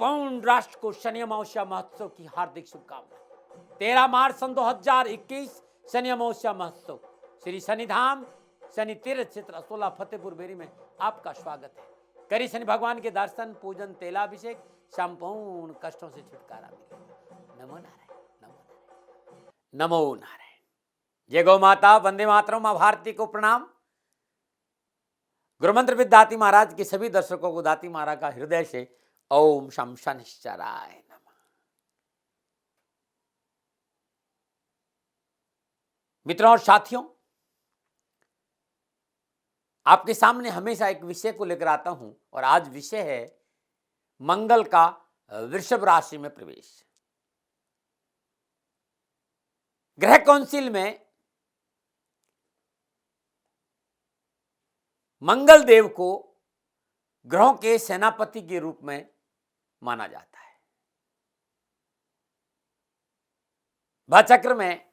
संपूर्ण राष्ट्र को शनि अमावस्या महोत्सव की हार्दिक शुभकामनाएं। 13 मार्च सन 2021 शनि अमावस्या महोत्सव श्री शनिधाम शनि तीर्थ क्षेत्र 16 फतेहपुर बेरी में आपका स्वागत है। करी शनि भगवान के दर्शन, पूजन, तेलाभिषेक, संपूर्ण कष्टों से छुटकारा मिलेगा। नमो नारायण, नमो नारायण, नमो नारायण। जय गौ माता, वंदे मातरम, मां भारती को प्रणाम। गुरुमंत्र विद दाती महाराज के सभी दर्शकों को दाती महाराज का हृदय से ओम शम शनिश्चराय नमः। मित्रों और साथियों, आपके सामने हमेशा एक विषय को लेकर आता हूं और आज विषय है मंगल का वृषभ राशि में प्रवेश। ग्रह काउंसिल में मंगल देव को ग्रहों के सेनापति के रूप में माना जाता है। भाचक्र में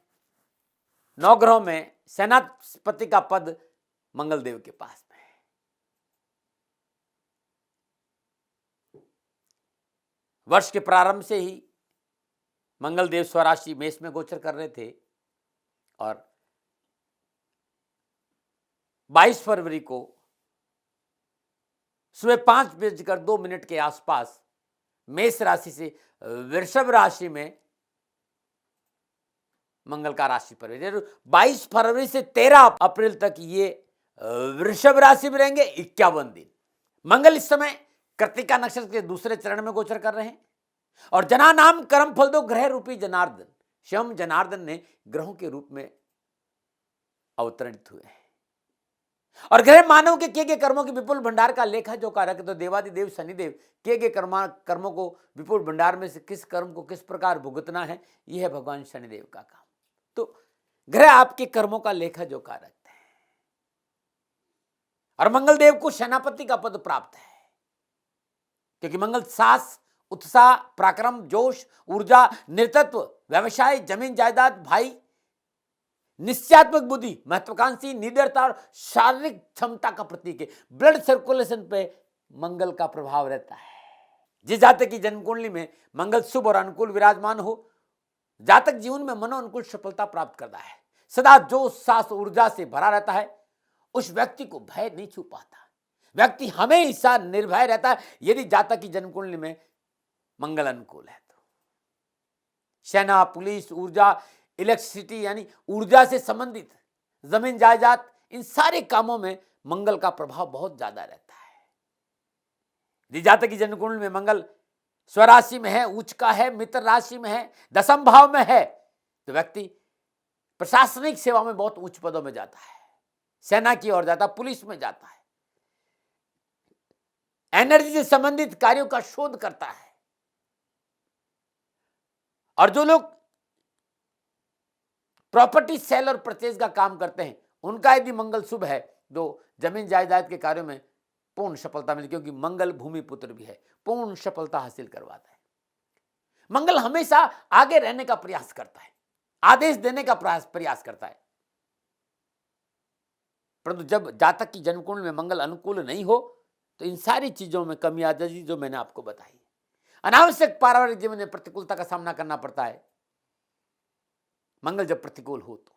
9 ग्रहों में सेनापति का पद मंगल देव के पास में है। वर्ष के प्रारंभ से ही मंगल देव स्वराशि मेष में गोचर कर रहे थे और 22 फरवरी को सुबह 5:02 के आसपास मेष राशि से वृषभ राशि में मंगल का राशि प्रवेश। 22 फरवरी से 13 अप्रैल तक ये वृषभ राशि में रहेंगे 51 दिन। मंगल इस समय कृत्तिका नक्षत्र के दूसरे चरण में गोचर कर रहे हैं और जना नाम कर्म फल दो ग्रह रूपी जनार्दन स्वयं जनार्दन ने ग्रहों के रूप में अवतरणित हुए हैं और ग्रह मानव के किए गए कर्मों के विपुल भंडार का लेखा जोखा रखे। तो देवादिदेव शनिदेव किए गए कर्मों को विपुल भंडार में से किस कर्म को किस प्रकार भुगतना है, यह है भगवान शनिदेव का काम। तो ग्रह आपके कर्मों का लेखा जोखा रखते हैं और मंगल देव को सेनापति का पद प्राप्त है क्योंकि मंगल साहस, उत्साह, पराक्रम, जोश, ऊर्जा, नेतृत्व, व्यवसाय, जमीन जायदाद, भाई, निश्चयात्मक बुद्धि, महत्वाकांक्षी, निडरता और शारीरिक क्षमता का प्रतीक है। ब्लड सर्कुलेशन पे मंगल का प्रभाव रहता है। जिस जातक की जन्म कुंडली में मंगल शुभ और अनुकूल विराजमान हो, जातक जीवन में मनोअनुकूल सफलता प्राप्त करता है। सदा जोश, साहस, ऊर्जा से भरा रहता है। उस व्यक्ति को भय नहीं छू पाता। व्यक्ति हमेशा निर्भय रहता है यदि जातक की जन्म कुंडली में मंगल अनुकूल है तो। सेना, पुलिस, ऊर्जा, इलेक्ट्रिसिटी यानी ऊर्जा से संबंधित, जमीन जायदाद, इन सारे कामों में मंगल का प्रभाव बहुत ज्यादा रहता है। यदि जातक की जन्म कुंडली में मंगल स्वराशि में है, उच्च का है, मित्र राशि में है, दशम भाव में है तो व्यक्ति प्रशासनिक सेवा में बहुत उच्च पदों में जाता है, सेना की ओर जाता है, पुलिस में जाता है, एनर्जी से संबंधित कार्यों का शोध करता है। और जो लोग प्रॉपर्टी सेल और परचेज का काम करते हैं उनका यदि मंगल शुभ है तो जमीन जायदाद के कार्यों में पूर्ण सफलता मिलती क्योंकि मंगल भूमि पुत्र भी है, पूर्ण सफलता हासिल करवाता है। मंगल हमेशा आगे रहने का प्रयास करता है, आदेश देने का प्रयास करता है। परंतु जब जातक की जन्म कुंडली में मंगल अनुकूल नहीं हो तो इन सारी चीजों में कमी आ जाती जो मैंने आपको बताई। अनावश्यक पारिवारिक जीवन में प्रतिकूलता का सामना करना पड़ता है मंगल जब प्रतिकूल हो तो।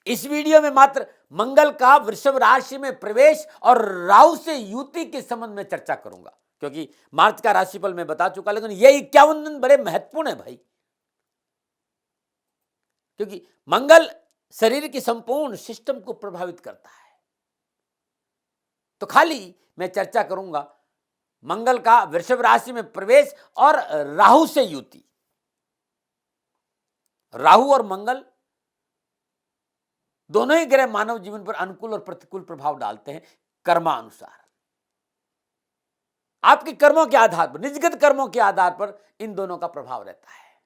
इस वीडियो में मात्र मंगल का वृषभ राशि में प्रवेश और राहु से युति के संबंध में चर्चा करूंगा क्योंकि मार्च का राशिफल मैं बता चुका, लेकिन ये 51 दिन बड़े महत्वपूर्ण है भाई, क्योंकि मंगल शरीर के संपूर्ण सिस्टम को प्रभावित करता है। तो खाली मैं चर्चा करूंगा मंगल का वृषभ राशि में प्रवेश और राहु से युति। राहु और मंगल दोनों ही ग्रह मानव जीवन पर अनुकूल और प्रतिकूल प्रभाव डालते हैं कर्मानुसार। आपके कर्मों के आधार पर, निजगत कर्मों के आधार पर इन दोनों का प्रभाव रहता है।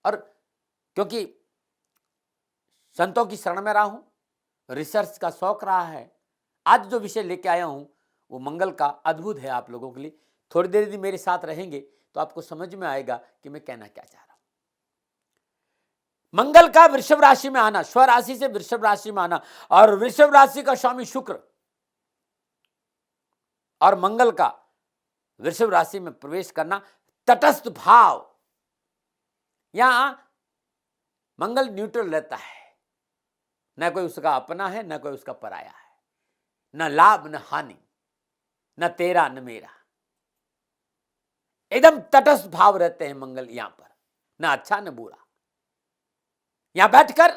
और क्योंकि संतों की शरण में रहा हूं, रिसर्च का शौक रहा है, आज जो विषय लेके आया हूं वो मंगल का अद्भुत है आप लोगों के लिए। थोड़ी देर यदि मेरे साथ रहेंगे तो आपको समझ में आएगा कि मैं कहना क्या चाह रहा हूं। मंगल का वृषभ राशि में आना, स्वराशि से वृषभ राशि में आना और वृषभ राशि का स्वामी शुक्र और मंगल का वृषभ राशि में प्रवेश करना, तटस्थ भाव, यहां मंगल न्यूट्रल रहता है, न कोई उसका अपना है न कोई उसका पराया है, न लाभ न हानि, न तेरा न मेरा, एकदम तटस्थ भाव रहते हैं मंगल यहां पर, न अच्छा न बुरा। यहां बैठकर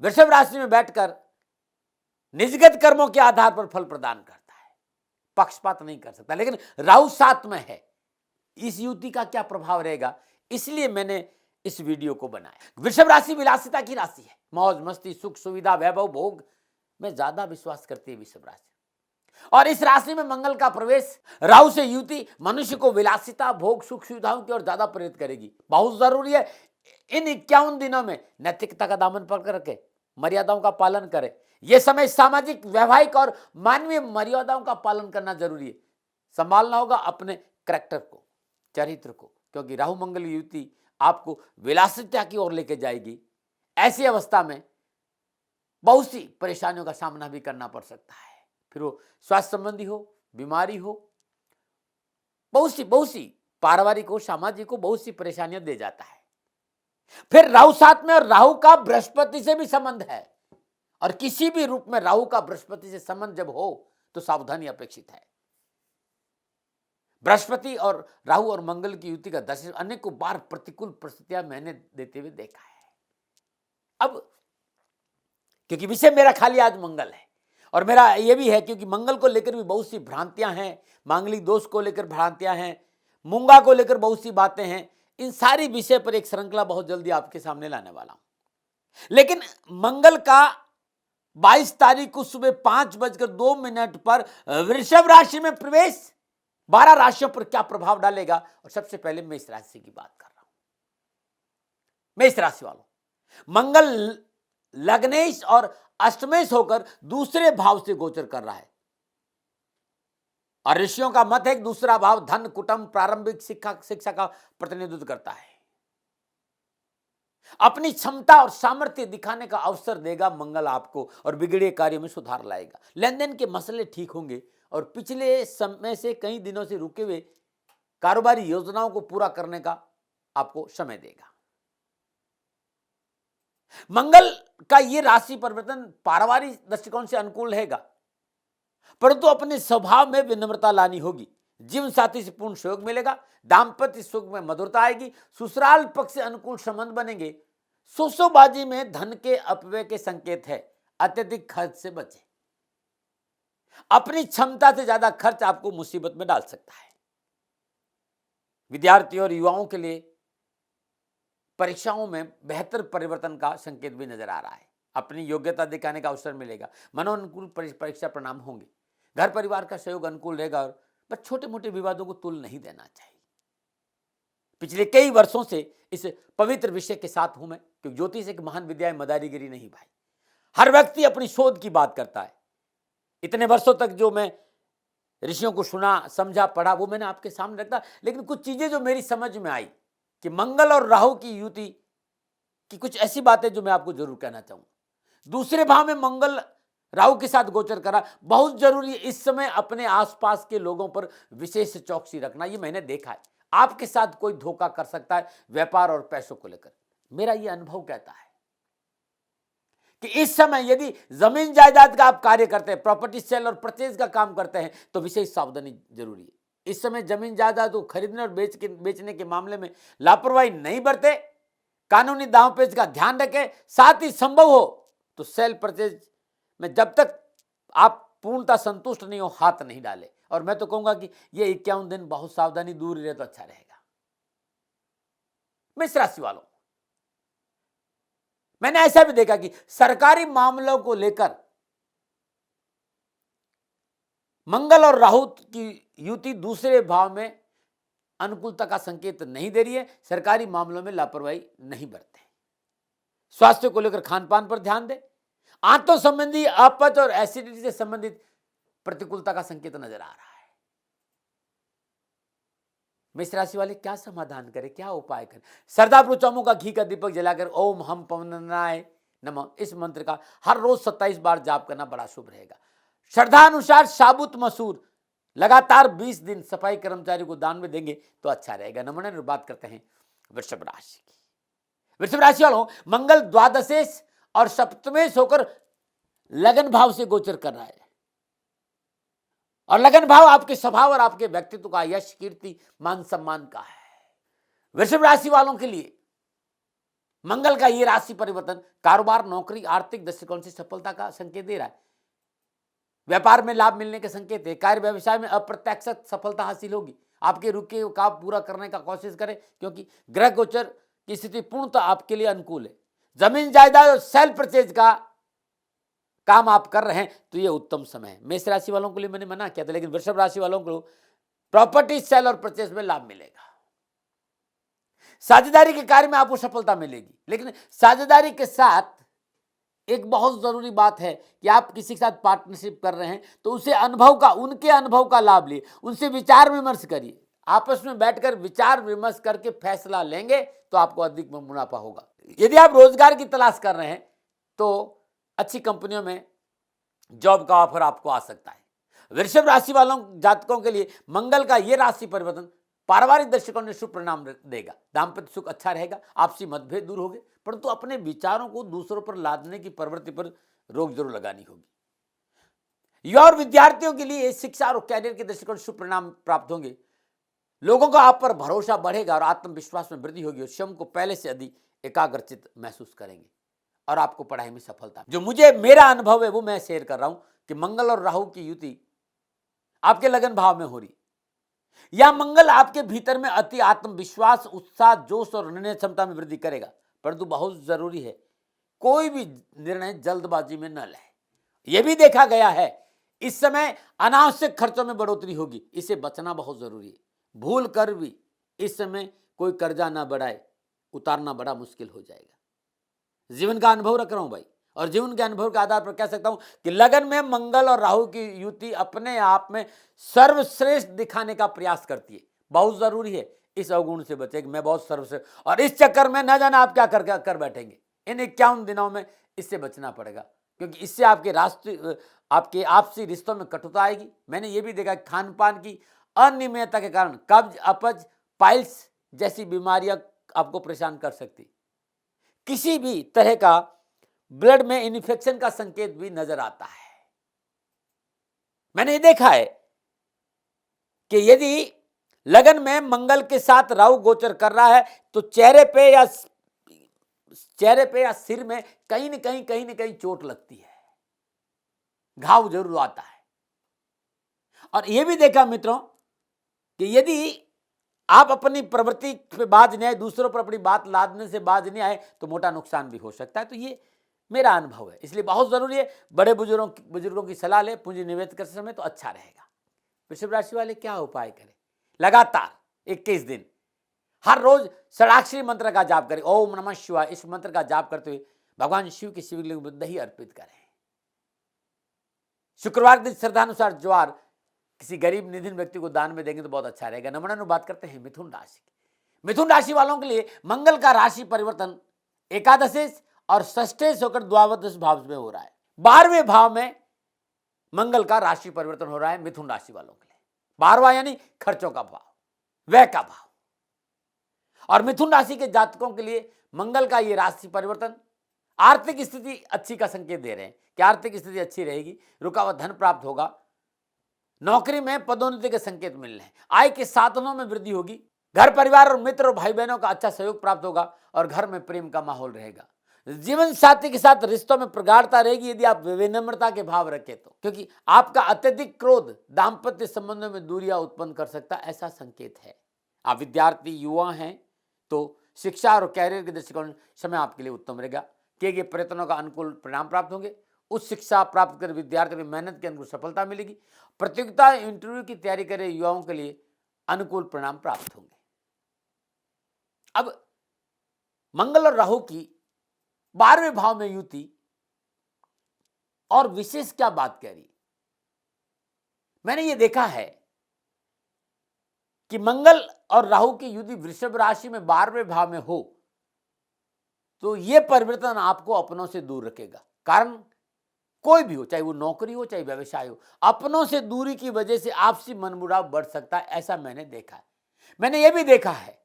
वृषभ राशि में बैठकर निजगत कर्मों के आधार पर फल प्रदान करता है, पक्षपात नहीं कर सकता। लेकिन राहु साथ में है, इस युति का क्या प्रभाव रहेगा, इसलिए मैंने इस वीडियो को बनाया। वृषभ राशि विलासिता की राशि है, मौज मस्ती सुख सुविधा वैभव भोग में ज्यादा विश्वास करती है वृषभ राशि, और इस राशि में मंगल का प्रवेश, राहु से युति मनुष्य को विलासिता भोग सुख सुविधाओं की ओर ज्यादा प्रेरित करेगी। बहुत जरूरी है इन 51 दिनों में नैतिकता का दामन पकड़ रखे, मर्यादाओं का पालन करें। यह समय सामाजिक वैवाहिक और मानवीय मर्यादाओं का पालन करना जरूरी है। संभालना होगा अपने कैरेक्टर को, चरित्र को, क्योंकि राहु मंगल युति आपको विलासिता की ओर लेके जाएगी। ऐसी अवस्था में बहुत सी परेशानियों का सामना भी करना पड़ सकता है, फिर वो स्वास्थ्य संबंधी हो, बीमारी हो, बहुत सी पारिवारिक हो, सामाजिक हो, बहुत सी परेशानियां दे जाता है। फिर राहु साथ में, और राहु का बृहस्पति से भी संबंध है, और किसी भी रूप में राहु का बृहस्पति से संबंध जब हो तो सावधानी अपेक्षित है। बृहस्पति और राहु और मंगल की युति का दर्शन अनेकों बार प्रतिकूल परिस्थितियां मैंने देते हुए देखा है। अब क्योंकि विषय मेरा खाली आज मंगल है, और मेरा यह भी है क्योंकि मंगल को लेकर भी बहुत सी भ्रांतियां हैं, मांगलिक दोष को लेकर भ्रांतियां हैं, मूंगा को लेकर बहुत सी बातें हैं। इन सारी विषय पर एक श्रृंखला बहुत जल्दी आपके सामने लाने वाला हूं। लेकिन मंगल का 22 तारीख को सुबह 5:02 पर वृषभ राशि में प्रवेश 12 राशियों पर क्या प्रभाव डालेगा, और सबसे पहले मेष राशि की बात कर रहा हूं। मेष राशि वालों, मंगल लग्नेश और अष्टमेश होकर दूसरे भाव से गोचर कर रहा है, और ऋषियों का मत है कि दूसरा भाव धन कुटुंब प्रारंभिक शिक्षा का प्रतिनिधित्व करता है। अपनी क्षमता और सामर्थ्य दिखाने का अवसर देगा मंगल आपको, और बिगड़े कार्यों में सुधार लाएगा। लेन देन के मसले ठीक होंगे, और पिछले समय से कई दिनों से रुके हुए कारोबारी योजनाओं को पूरा करने का आपको समय देगा। मंगल का यह राशि परिवर्तन पारिवारिक दृष्टिकोण से अनुकूल रहेगा, परंतु अपने स्वभाव में विनम्रता लानी होगी। जीवन साथी से पूर्ण सहयोग मिलेगा, दाम्पत्य सुख में मधुरता आएगी, ससुराल पक्ष से अनुकूल संबंध बनेंगे। शोशोबाजी में धन के अपव्यय के संकेत है, अत्यधिक खर्च से बचें। अपनी क्षमता से ज्यादा खर्च आपको मुसीबत में डाल सकता है। विद्यार्थियों और युवाओं के लिए परीक्षाओं में बेहतर परिवर्तन का संकेत भी नजर आ रहा है। अपनी योग्यता दिखाने का अवसर मिलेगा, मनोनुकूल परीक्षा परिणाम होंगे, घर परिवार का सहयोग अनुकूल रहेगा, और बस छोटे मोटे विवादों को तुल नहीं देना चाहिए। पिछले कई वर्षों से इस पवित्र विषय के साथ हूं मैं, क्योंकि ज्योतिष एक महान विद्या है, मदारीगिरी नहीं भाई। हर व्यक्ति अपनी शोध की बात करता है। इतने वर्षों तक जो मैं ऋषियों को सुना, समझा, पढ़ा, वो मैंने आपके सामने रखा। लेकिन कुछ चीजें जो मेरी समझ में आई कि मंगल और राहु की युति की कुछ ऐसी बातें जो मैं आपको जरूर कहना चाहूंगा। दूसरे भाव में मंगल राहु के साथ गोचर करा, बहुत जरूरी है इस समय अपने आसपास के लोगों पर विशेष चौकसी रखना। ये मैंने देखा है, आपके साथ कोई धोखा कर सकता है व्यापार और पैसों को लेकर। मेरा ये अनुभव कहता है कि इस समय यदि जमीन जायदाद का आप कार्य करते हैं, प्रॉपर्टी सेल और परचेज का काम करते हैं, तो विशेष सावधानी जरूरी है। इस समय जमीन जायदाद को खरीदने और बेचने के मामले में लापरवाही नहीं बरते, कानूनी दांवपेच का ध्यान रखें। साथ ही संभव हो तो सेल परचेज में जब तक आप पूर्णतः संतुष्ट नहीं हो, हाथ नहीं डाले। और मैं तो कहूंगा कि ये 51 दिन बहुत सावधानी दूर रहे तो अच्छा रहेगा। मेष राशि वालों, मैंने ऐसा भी देखा कि सरकारी मामलों को लेकर मंगल और राहु की युति दूसरे भाव में अनुकूलता का संकेत नहीं दे रही है। सरकारी मामलों में लापरवाही नहीं बरतें। स्वास्थ्य को लेकर खान पान पर ध्यान दें। आंतों संबंधी अपच और एसिडिटी से संबंधित प्रतिकूलता का संकेत नजर आ रहा है। मेष राशि वाले क्या समाधान करें, क्या उपाय करें? सरदापुर चौमू का घी का दीपक जलाकर ओम हम पवनाय नमः इस मंत्र का हर रोज 27 बार जाप करना बड़ा शुभ रहेगा। श्रद्धा अनुसार साबुत मसूर लगातार 20 दिन सफाई कर्मचारी को दान में देंगे तो अच्छा रहेगा। नंबर 9 बात करते हैं वृषभ राशि की। वृषभ राशि वालों, मंगल द्वादशेश और सप्तमेश होकर लगन भाव से गोचर कर रहा है, और लगन भाव आपके स्वभाव और आपके व्यक्तित्व का, यश, कीर्ति, मान सम्मान का है। वृषभ राशि वालों के लिए मंगल का यह राशि परिवर्तन कारोबार, नौकरी, आर्थिक दृष्टिकोण से सफलता का संकेत दे रहा है। व्यापार में लाभ मिलने के संकेत है। कार्य व्यवसाय में अप्रत्याशित सफलता हासिल होगी। आपके रुके काम पूरा करने का कोशिश करें, क्योंकि ग्रह गोचर की स्थिति पूर्णतः आपके लिए अनुकूल है। जमीन जायदाद और सेल परचेज का काम आप कर रहे हैं तो यह उत्तम समय है। मेष राशि वालों के लिए मैंने मना किया था, लेकिन वृषभ राशि वालों को प्रॉपर्टी सेल और परचेज में लाभ मिलेगा। साझेदारी के कार्य में आपको सफलता मिलेगी, लेकिन साझेदारी के साथ एक बहुत जरूरी बात है कि आप किसी के साथ पार्टनरशिप कर रहे हैं तो उसे उनके अनुभव का लाभ लिए, उनसे विचार विमर्श करिए। आपस में बैठकर विचार विमर्श करके फैसला लेंगे तो आपको अधिक मुनाफा होगा। यदि आप रोजगार की तलाश कर रहे हैं तो अच्छी कंपनियों में जॉब का ऑफर आपको आ सकता है। वृषभ राशि वालों जातकों के लिए मंगल का यह राशि परिवर्तन पारिवारिक दृष्टिकोण में शुभ परिणाम देगा। दाम्पत्य सुख अच्छा रहेगा, आपसी मतभेद दूर होंगे, परंतु अपने विचारों को दूसरों पर लादने की प्रवृत्ति पर रोक जरूर लगानी होगी। युवा और विद्यार्थियों के लिए शिक्षा और कैरियर के दृष्टिकोण शुभ परिणाम प्राप्त होंगे। लोगों का आप पर भरोसा बढ़ेगा और आत्मविश्वास में वृद्धि होगी और स्वयं को पहले से अधिक एकाग्रचित महसूस करेंगे और आपको पढ़ाई में सफलता। जो मेरा अनुभव है वो मैं शेयर कर रहा हूं कि मंगल और राहु की युति आपके लगन भाव में हो रही, या मंगल आपके भीतर में अति आत्मविश्वास, उत्साह, जोश और निर्णय क्षमता में वृद्धि करेगा। परंतु बहुत जरूरी है कोई भी निर्णय जल्दबाजी में न ले। यह भी देखा गया है इस समय अनावश्यक खर्चों में बढ़ोतरी होगी, इससे बचना बहुत जरूरी है। भूल कर भी इस समय कोई कर्जा ना बढ़ाए, उतारना बड़ा मुश्किल हो जाएगा। जीवन का अनुभव रख रहा हूं भाई, और जीवन के अनुभव के आधार पर कह सकता हूं कि लगन में मंगल और राहु की युति अपने आप में सर्वश्रेष्ठ दिखाने का प्रयास करती है। बहुत जरूरी है इस अवगुण से बचे कि मैं बहुत सर्वश्रेष्ठ, और इस चक्कर में न जाना आप क्या कर बैठेंगे। इन 51 दिनों में इससे बचना पड़ेगा, क्योंकि इससे आपके आपसी रिश्तों में कटुता आएगी। मैंने ये भी देखा खान पान की अनियमितता के कारण कब्ज, अपच, पाइल्स जैसी बीमारियां आपको परेशान कर सकती। किसी भी तरह का ब्लड में इन्फेक्शन का संकेत भी नजर आता है। मैंने ये देखा है कि यदि लगन में मंगल के साथ राहु गोचर कर रहा है तो चेहरे पे या सिर में कहीं न कहीं चोट लगती है, घाव जरूर आता है। और यह भी देखा मित्रों कि यदि आप अपनी प्रवृत्ति पे बाज नहीं आए, दूसरों पर अपनी बात लादने से बाज नहीं आए तो मोटा नुकसान भी हो सकता है। तो ये मेरा अनुभव है, इसलिए बहुत जरूरी है बड़े बुजुर्गों की सलाह ले, पूंजी निवेश करते समय तो अच्छा रहेगा। वृषभ राशि वाले क्या उपाय करें? लगातार 21 दिन हर रोज षडाक्षरी मंत्र का जाप करें। ओम नमः शिवाय इस मंत्र का जाप करते हुए भगवान शिव की शिवलिंग में दही अर्पित करें। शुक्रवार दिन श्रद्धानुसार ज्वार किसी गरीब निधन व्यक्ति को दान में देंगे तो बहुत अच्छा रहेगा। नंबर 9 बात करते हैं मिथुन राशि की। मिथुन राशि वालों के लिए मंगल का राशि परिवर्तन एकादशेश और षष्ठेश होकर द्वादश भाव में हो रहा है। 12वें भाव में मंगल का राशि परिवर्तन हो रहा है मिथुन राशि वालों के लिए। 12वां यानी खर्चों का भाव, व्यय का भाव। और मिथुन राशि के जातकों के लिए मंगल का यह राशि परिवर्तन आर्थिक स्थिति अच्छी का संकेत दे रहे हैं कि आर्थिक स्थिति अच्छी रहेगी, रुका हुआ धन प्राप्त होगा, नौकरी में पदोन्नति के संकेत मिल रहे हैं, आय के साधनों में वृद्धि होगी, घर परिवार और मित्र और भाई बहनों का अच्छा सहयोग प्राप्त होगा और घर में प्रेम का माहौल रहेगा। जीवन साथी के साथ रिश्तों में प्रगाढ़ता रहेगी यदि आप विनम्रता के भाव रखें तो, क्योंकि आपका अत्यधिक क्रोध दाम्पत्य संबंधों में दूरियां उत्पन्न कर सकता है, ऐसा संकेत है। आप विद्यार्थी युवा हैं तो शिक्षा और कैरियर के दृष्टिकोण समय आपके लिए उत्तम रहेगा। किए गए प्रयत्नों का अनुकूल परिणाम प्राप्त होंगे। उच्च शिक्षा प्राप्त कर विद्यार्थियों में मेहनत के अनुकूल सफलता मिलेगी। प्रतियोगिता इंटरव्यू की तैयारी कर रहे युवाओं के लिए अनुकूल परिणाम प्राप्त होंगे। अब मंगल और राहु की 12वें भाव में युति और विशेष क्या बात कह रही, मैंने ये देखा है कि मंगल और राहु की युति वृषभ राशि में 12वें भाव में हो तो यह परिवर्तन आपको अपनों से दूर रखेगा। कारण कोई भी हो, चाहे वो नौकरी हो चाहे व्यवसाय हो, अपनों से दूरी की वजह से आपसी मनमुटाव बढ़ सकता है, ऐसा मैंने देखा है। मैंने ये भी देखा है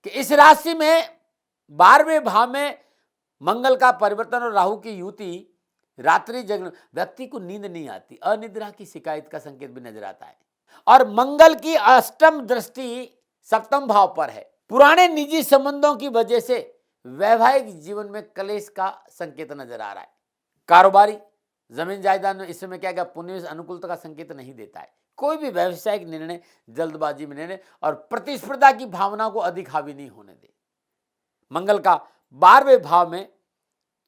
कि इस राशि में 12वें भाव में मंगल का परिवर्तन और राहु की युति, रात्रि जगन, व्यक्ति को नींद नहीं आती, अनिद्रा की शिकायत का संकेत भी नजर आता है। और मंगल की अष्टम दृष्टि सप्तम भाव पर है, पुराने निजी संबंधों की वजह से वैवाहिक जीवन में कलेश का संकेत नजर आ रहा है। कारोबारी जमीन जायदाद में इस समय क्या पुण्य अनुकूलता का संकेत नहीं देता है। कोई भी व्यावसायिक निर्णय जल्दबाजी में निर्णय और प्रतिस्पर्धा की भावना को अधिक हावी नहीं होने दे। मंगल का 12वें भाव में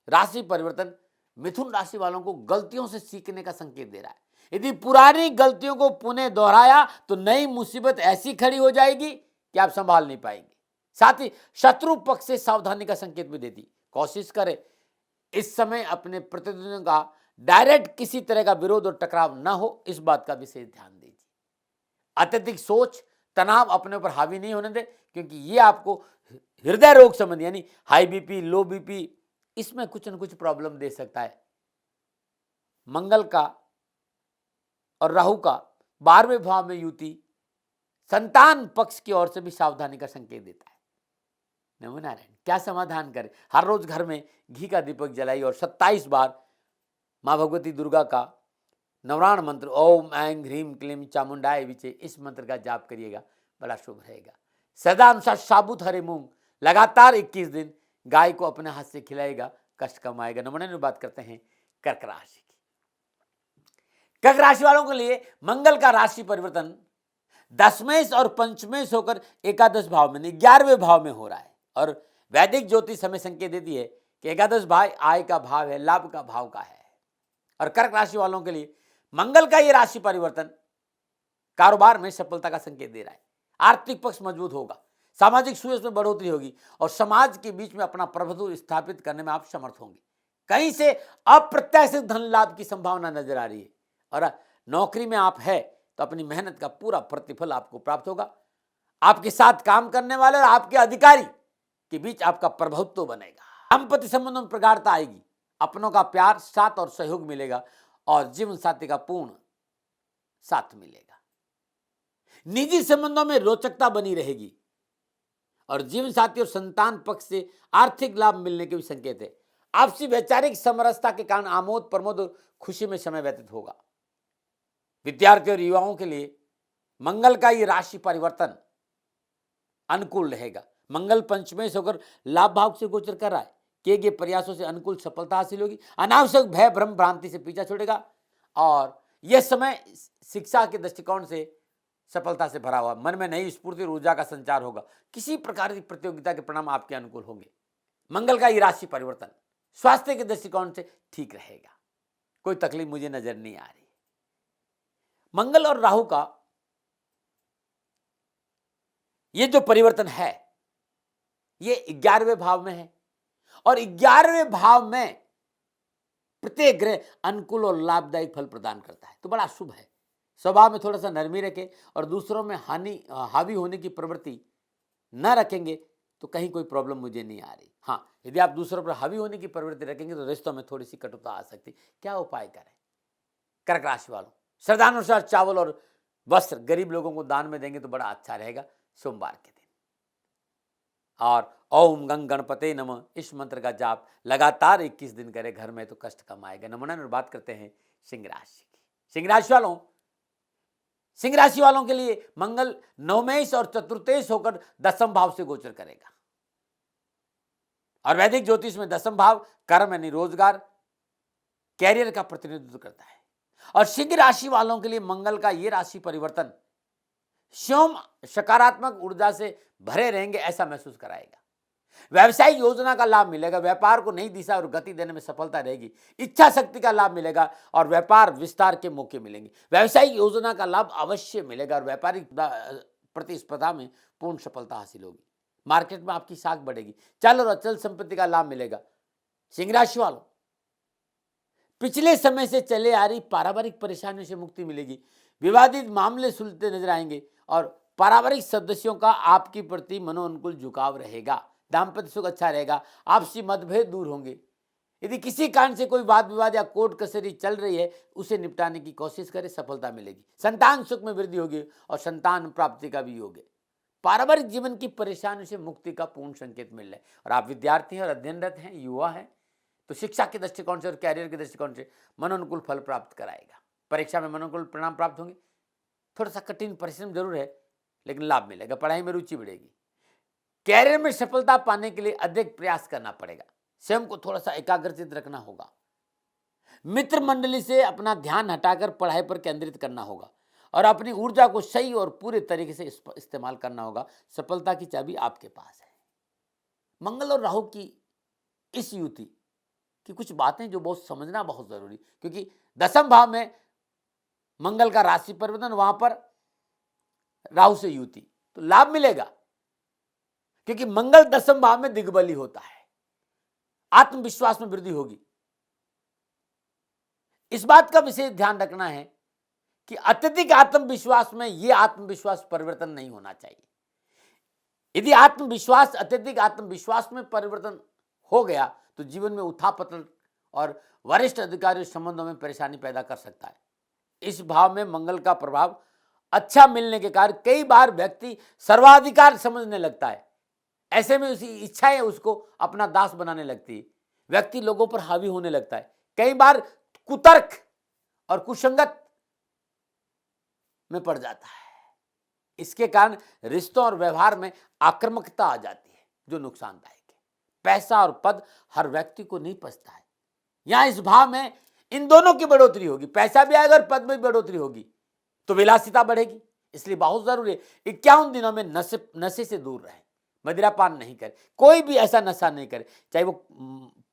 राशि परिवर्तन मिथुन राशि वालों को गलतियों से सीखने का संकेत दे रहा है। यदि पुरानी गलतियों को पुनः दोहराया तो नई मुसीबत ऐसी खड़ी हो जाएगी कि आप संभाल नहीं पाएंगे। साथ ही शत्रु पक्ष से सावधानी का संकेत भी देती। कोशिश करें इस समय अपने प्रतिद्वंदियों का डायरेक्ट किसी तरह का विरोध और टकराव न हो, इस बात का विशेष ध्यान दीजिए। अत्यधिक सोच तनाव अपने ऊपर हावी नहीं होने दे, क्योंकि ये आपको हृदय रोग संबंधी यानी हाई बीपी, लो बीपी, इसमें कुछ न कुछ प्रॉब्लम दे सकता है। मंगल का और राहु का 12वें भाव में युति संतान पक्ष की ओर से भी सावधानी का संकेत देता है। नमो नारायण। क्या समाधान करें? हर रोज घर में घी का दीपक जलाइए और 27 बार मां भगवती दुर्गा का नवराण मंत्र ओम ऐं ह्रीम क्लीम चामुंडाय विचे, इस मंत्र का जाप करिएगा, बड़ा शुभ रहेगा। सदा अनुसार साबुत हरे मूंग लगातार 21 दिन गाय को अपने हाथ से खिलाएगा, कष्ट कम आएगा। नमूने में बात करते हैं कर्क राशि की। कर्क राशि वालों के लिए मंगल का राशि परिवर्तन दशमेश और पंचमेश होकर एकादश भाव में 11वें भाव में हो रहा है। और वैदिक ज्योतिष हमें संकेत देती है कि एकादश भाव आय का भाव है, लाभ का भाव का है। और कर्क राशि वालों के लिए मंगल का यह राशि परिवर्तन कारोबार में सफलता का संकेत दे रहा है। आर्थिक पक्ष मजबूत होगा, सामाजिक सुयश में बढ़ोतरी होगी और समाज के बीच में अपना प्रभुत्व स्थापित करने में आप समर्थ होंगे। कहीं से अप्रत्याशित धन लाभ की संभावना नजर आ रही है। और नौकरी में आप है तो अपनी मेहनत का पूरा प्रतिफल आपको प्राप्त होगा। आपके साथ काम करने वाले और आपके अधिकारी के बीच आपका प्रभुत्व बनेगा। दाम्पत्य संबंधों में प्रगाढ़ता आएगी, अपनों का प्यार, साथ और सहयोग मिलेगा और जीवन साथी का पूर्ण साथ मिलेगा। निजी संबंधों में रोचकता बनी रहेगी और जीवन साथी और संतान पक्ष से आर्थिक लाभ मिलने के भी संकेत है। आपसी वैचारिक समरसता के कारण आमोद प्रमोद और खुशी में समय व्यतीत होगा। विद्यार्थियों और युवाओं के लिए मंगल का ये राशि परिवर्तन अनुकूल रहेगा। मंगल पंचमेश होकर लाभ भाव से गोचर कर रहा है। किए गए प्रयासों से अनुकूल सफलता हासिल होगी। अनावश्यक भय भ्रम भ्रांति से पीछा छोड़ेगा और यह समय शिक्षा के दृष्टिकोण से सफलता से भरा हुआ। मन में नई स्फूर्ति और ऊर्जा का संचार होगा। किसी प्रकार की प्रतियोगिता के परिणाम आपके अनुकूल होंगे। मंगल का ये राशि परिवर्तन स्वास्थ्य के दृष्टिकोण से ठीक रहेगा, कोई तकलीफ मुझे नजर नहीं आ रही। मंगल और राहु का ये जो परिवर्तन है ये 11वें भाव में है और 11वें भाव में प्रत्येक ग्रह अनुकूल और लाभदायक फल प्रदान करता है, तो बड़ा शुभ है। स्वभाव में थोड़ा सा नरमी रखें और दूसरों में हावी होने की प्रवृत्ति न रखेंगे तो कहीं कोई प्रॉब्लम मुझे नहीं आ रही। हाँ, यदि आप दूसरों पर हावी होने की प्रवृत्ति रखेंगे तो रिश्तों में थोड़ी सी कटुता आ सकती। क्या उपाय करें? कर्क राशि वालों श्रद्धानुसार चावल और वस्त्र गरीब लोगों को दान में देंगे तो बड़ा अच्छा रहेगा सोमवार के दिन। और ओम गंग गणपते नमः, इस मंत्र का जाप लगातार 21 दिन करें घर में तो कष्ट कम आएगा। नमूना में बात करते हैं सिंह राशि की। सिंह राशि वालों के लिए मंगल नवमेश और चतुर्थेश होकर दसम भाव से गोचर करेगा और वैदिक ज्योतिष में दसम भाव कर्म यानी रोजगार, कैरियर का प्रतिनिधित्व करता है। और सिंह राशि वालों के लिए मंगल का यह राशि परिवर्तन स्वयं सकारात्मक ऊर्जा से भरे रहेंगे ऐसा महसूस कराएगा। व्यवसायिक योजना का लाभ मिलेगा, व्यापार को नई दिशा और गति देने में सफलता रहेगी। इच्छा शक्ति का लाभ मिलेगा और व्यापार विस्तार के मौके मिलेंगे। व्यवसायिक योजना का लाभ अवश्य मिलेगा और व्यापारिक प्रतिस्पर्धा में पूर्ण सफलता हासिल होगी। मार्केट में आपकी साख बढ़ेगी। चल और अचल संपत्ति का लाभ मिलेगा। सिंह राशि वालों पिछले समय से चले आ रही पारिवारिक परेशानियों से मुक्ति मिलेगी। विवादित मामले सुलझते नजर आएंगे और पारिवारिक सदस्यों का आपके प्रति मनोनुकूल झुकाव रहेगा। दाम्पत्य सुख अच्छा रहेगा। आपसी मतभेद दूर होंगे। यदि किसी कारण से कोई वाद विवाद या कोर्ट कचहरी चल रही है, उसे निपटाने की कोशिश करें, सफलता मिलेगी। संतान सुख में वृद्धि होगी और संतान प्राप्ति का भी योग है। पारिवारिक जीवन की परेशानियों से मुक्ति का पूर्ण संकेत मिल रहा है। और आप विद्यार्थी हैं और अध्ययनरत हैं, युवा हैं, तो शिक्षा के दृष्टिकोण से और कैरियर के दृष्टिकोण से मनोनुकूल फल प्राप्त कराएगा। परीक्षा में मनोनुकूल परिणाम प्राप्त होंगे। थोड़ा सा कठिन परिश्रम जरूर है, लेकिन लाभ मिलेगा। पढ़ाई में रुचि बढ़ेगी। कैरियर में सफलता पाने के लिए अधिक प्रयास करना पड़ेगा। स्वयं को थोड़ा सा एकाग्रचित रखना होगा। मित्र मंडली से अपना ध्यान हटाकर पढ़ाई पर केंद्रित करना होगा और अपनी ऊर्जा को सही और पूरे तरीके से इस्तेमाल करना होगा। सफलता की चाबी आपके पास है। मंगल और राहु की इस युति की कुछ बातें जो बहुत समझना बहुत जरूरी, क्योंकि दसम भाव में मंगल का राशि परिवर्तन, वहां पर राहु से युति, तो लाभ मिलेगा, क्योंकि मंगल दसम भाव में दिग्बली होता है। आत्मविश्वास में वृद्धि होगी। इस बात का विशेष ध्यान रखना है कि अत्यधिक आत्मविश्वास में यह आत्मविश्वास परिवर्तन नहीं होना चाहिए। यदि आत्मविश्वास अत्यधिक आत्मविश्वास में परिवर्तन हो गया तो जीवन में उथापतन और वरिष्ठ अधिकारियों संबंधों में परेशानी पैदा कर सकता है। इस भाव में मंगल का प्रभाव अच्छा मिलने के कारण कई बार व्यक्ति सर्वाधिकार समझने लगता है। ऐसे में उसकी इच्छाएं उसको अपना दास बनाने लगती है। व्यक्ति लोगों पर हावी होने लगता है। कई बार कुतर्क और कुसंगत में पड़ जाता है। इसके कारण रिश्तों और व्यवहार में आक्रामकता आ जाती है, जो नुकसानदायक है। पैसा और पद हर व्यक्ति को नहीं पचता है। यहां इस भाव में इन दोनों की बढ़ोतरी होगी। पैसा भी आएगा और पद में भी बढ़ोतरी होगी, तो विलासिता बढ़ेगी। इसलिए बहुत जरूरी है 51 दिनों में नशे से दूर रहें। मदिरापान नहीं करें, कोई भी ऐसा नशा नहीं करे, चाहे वो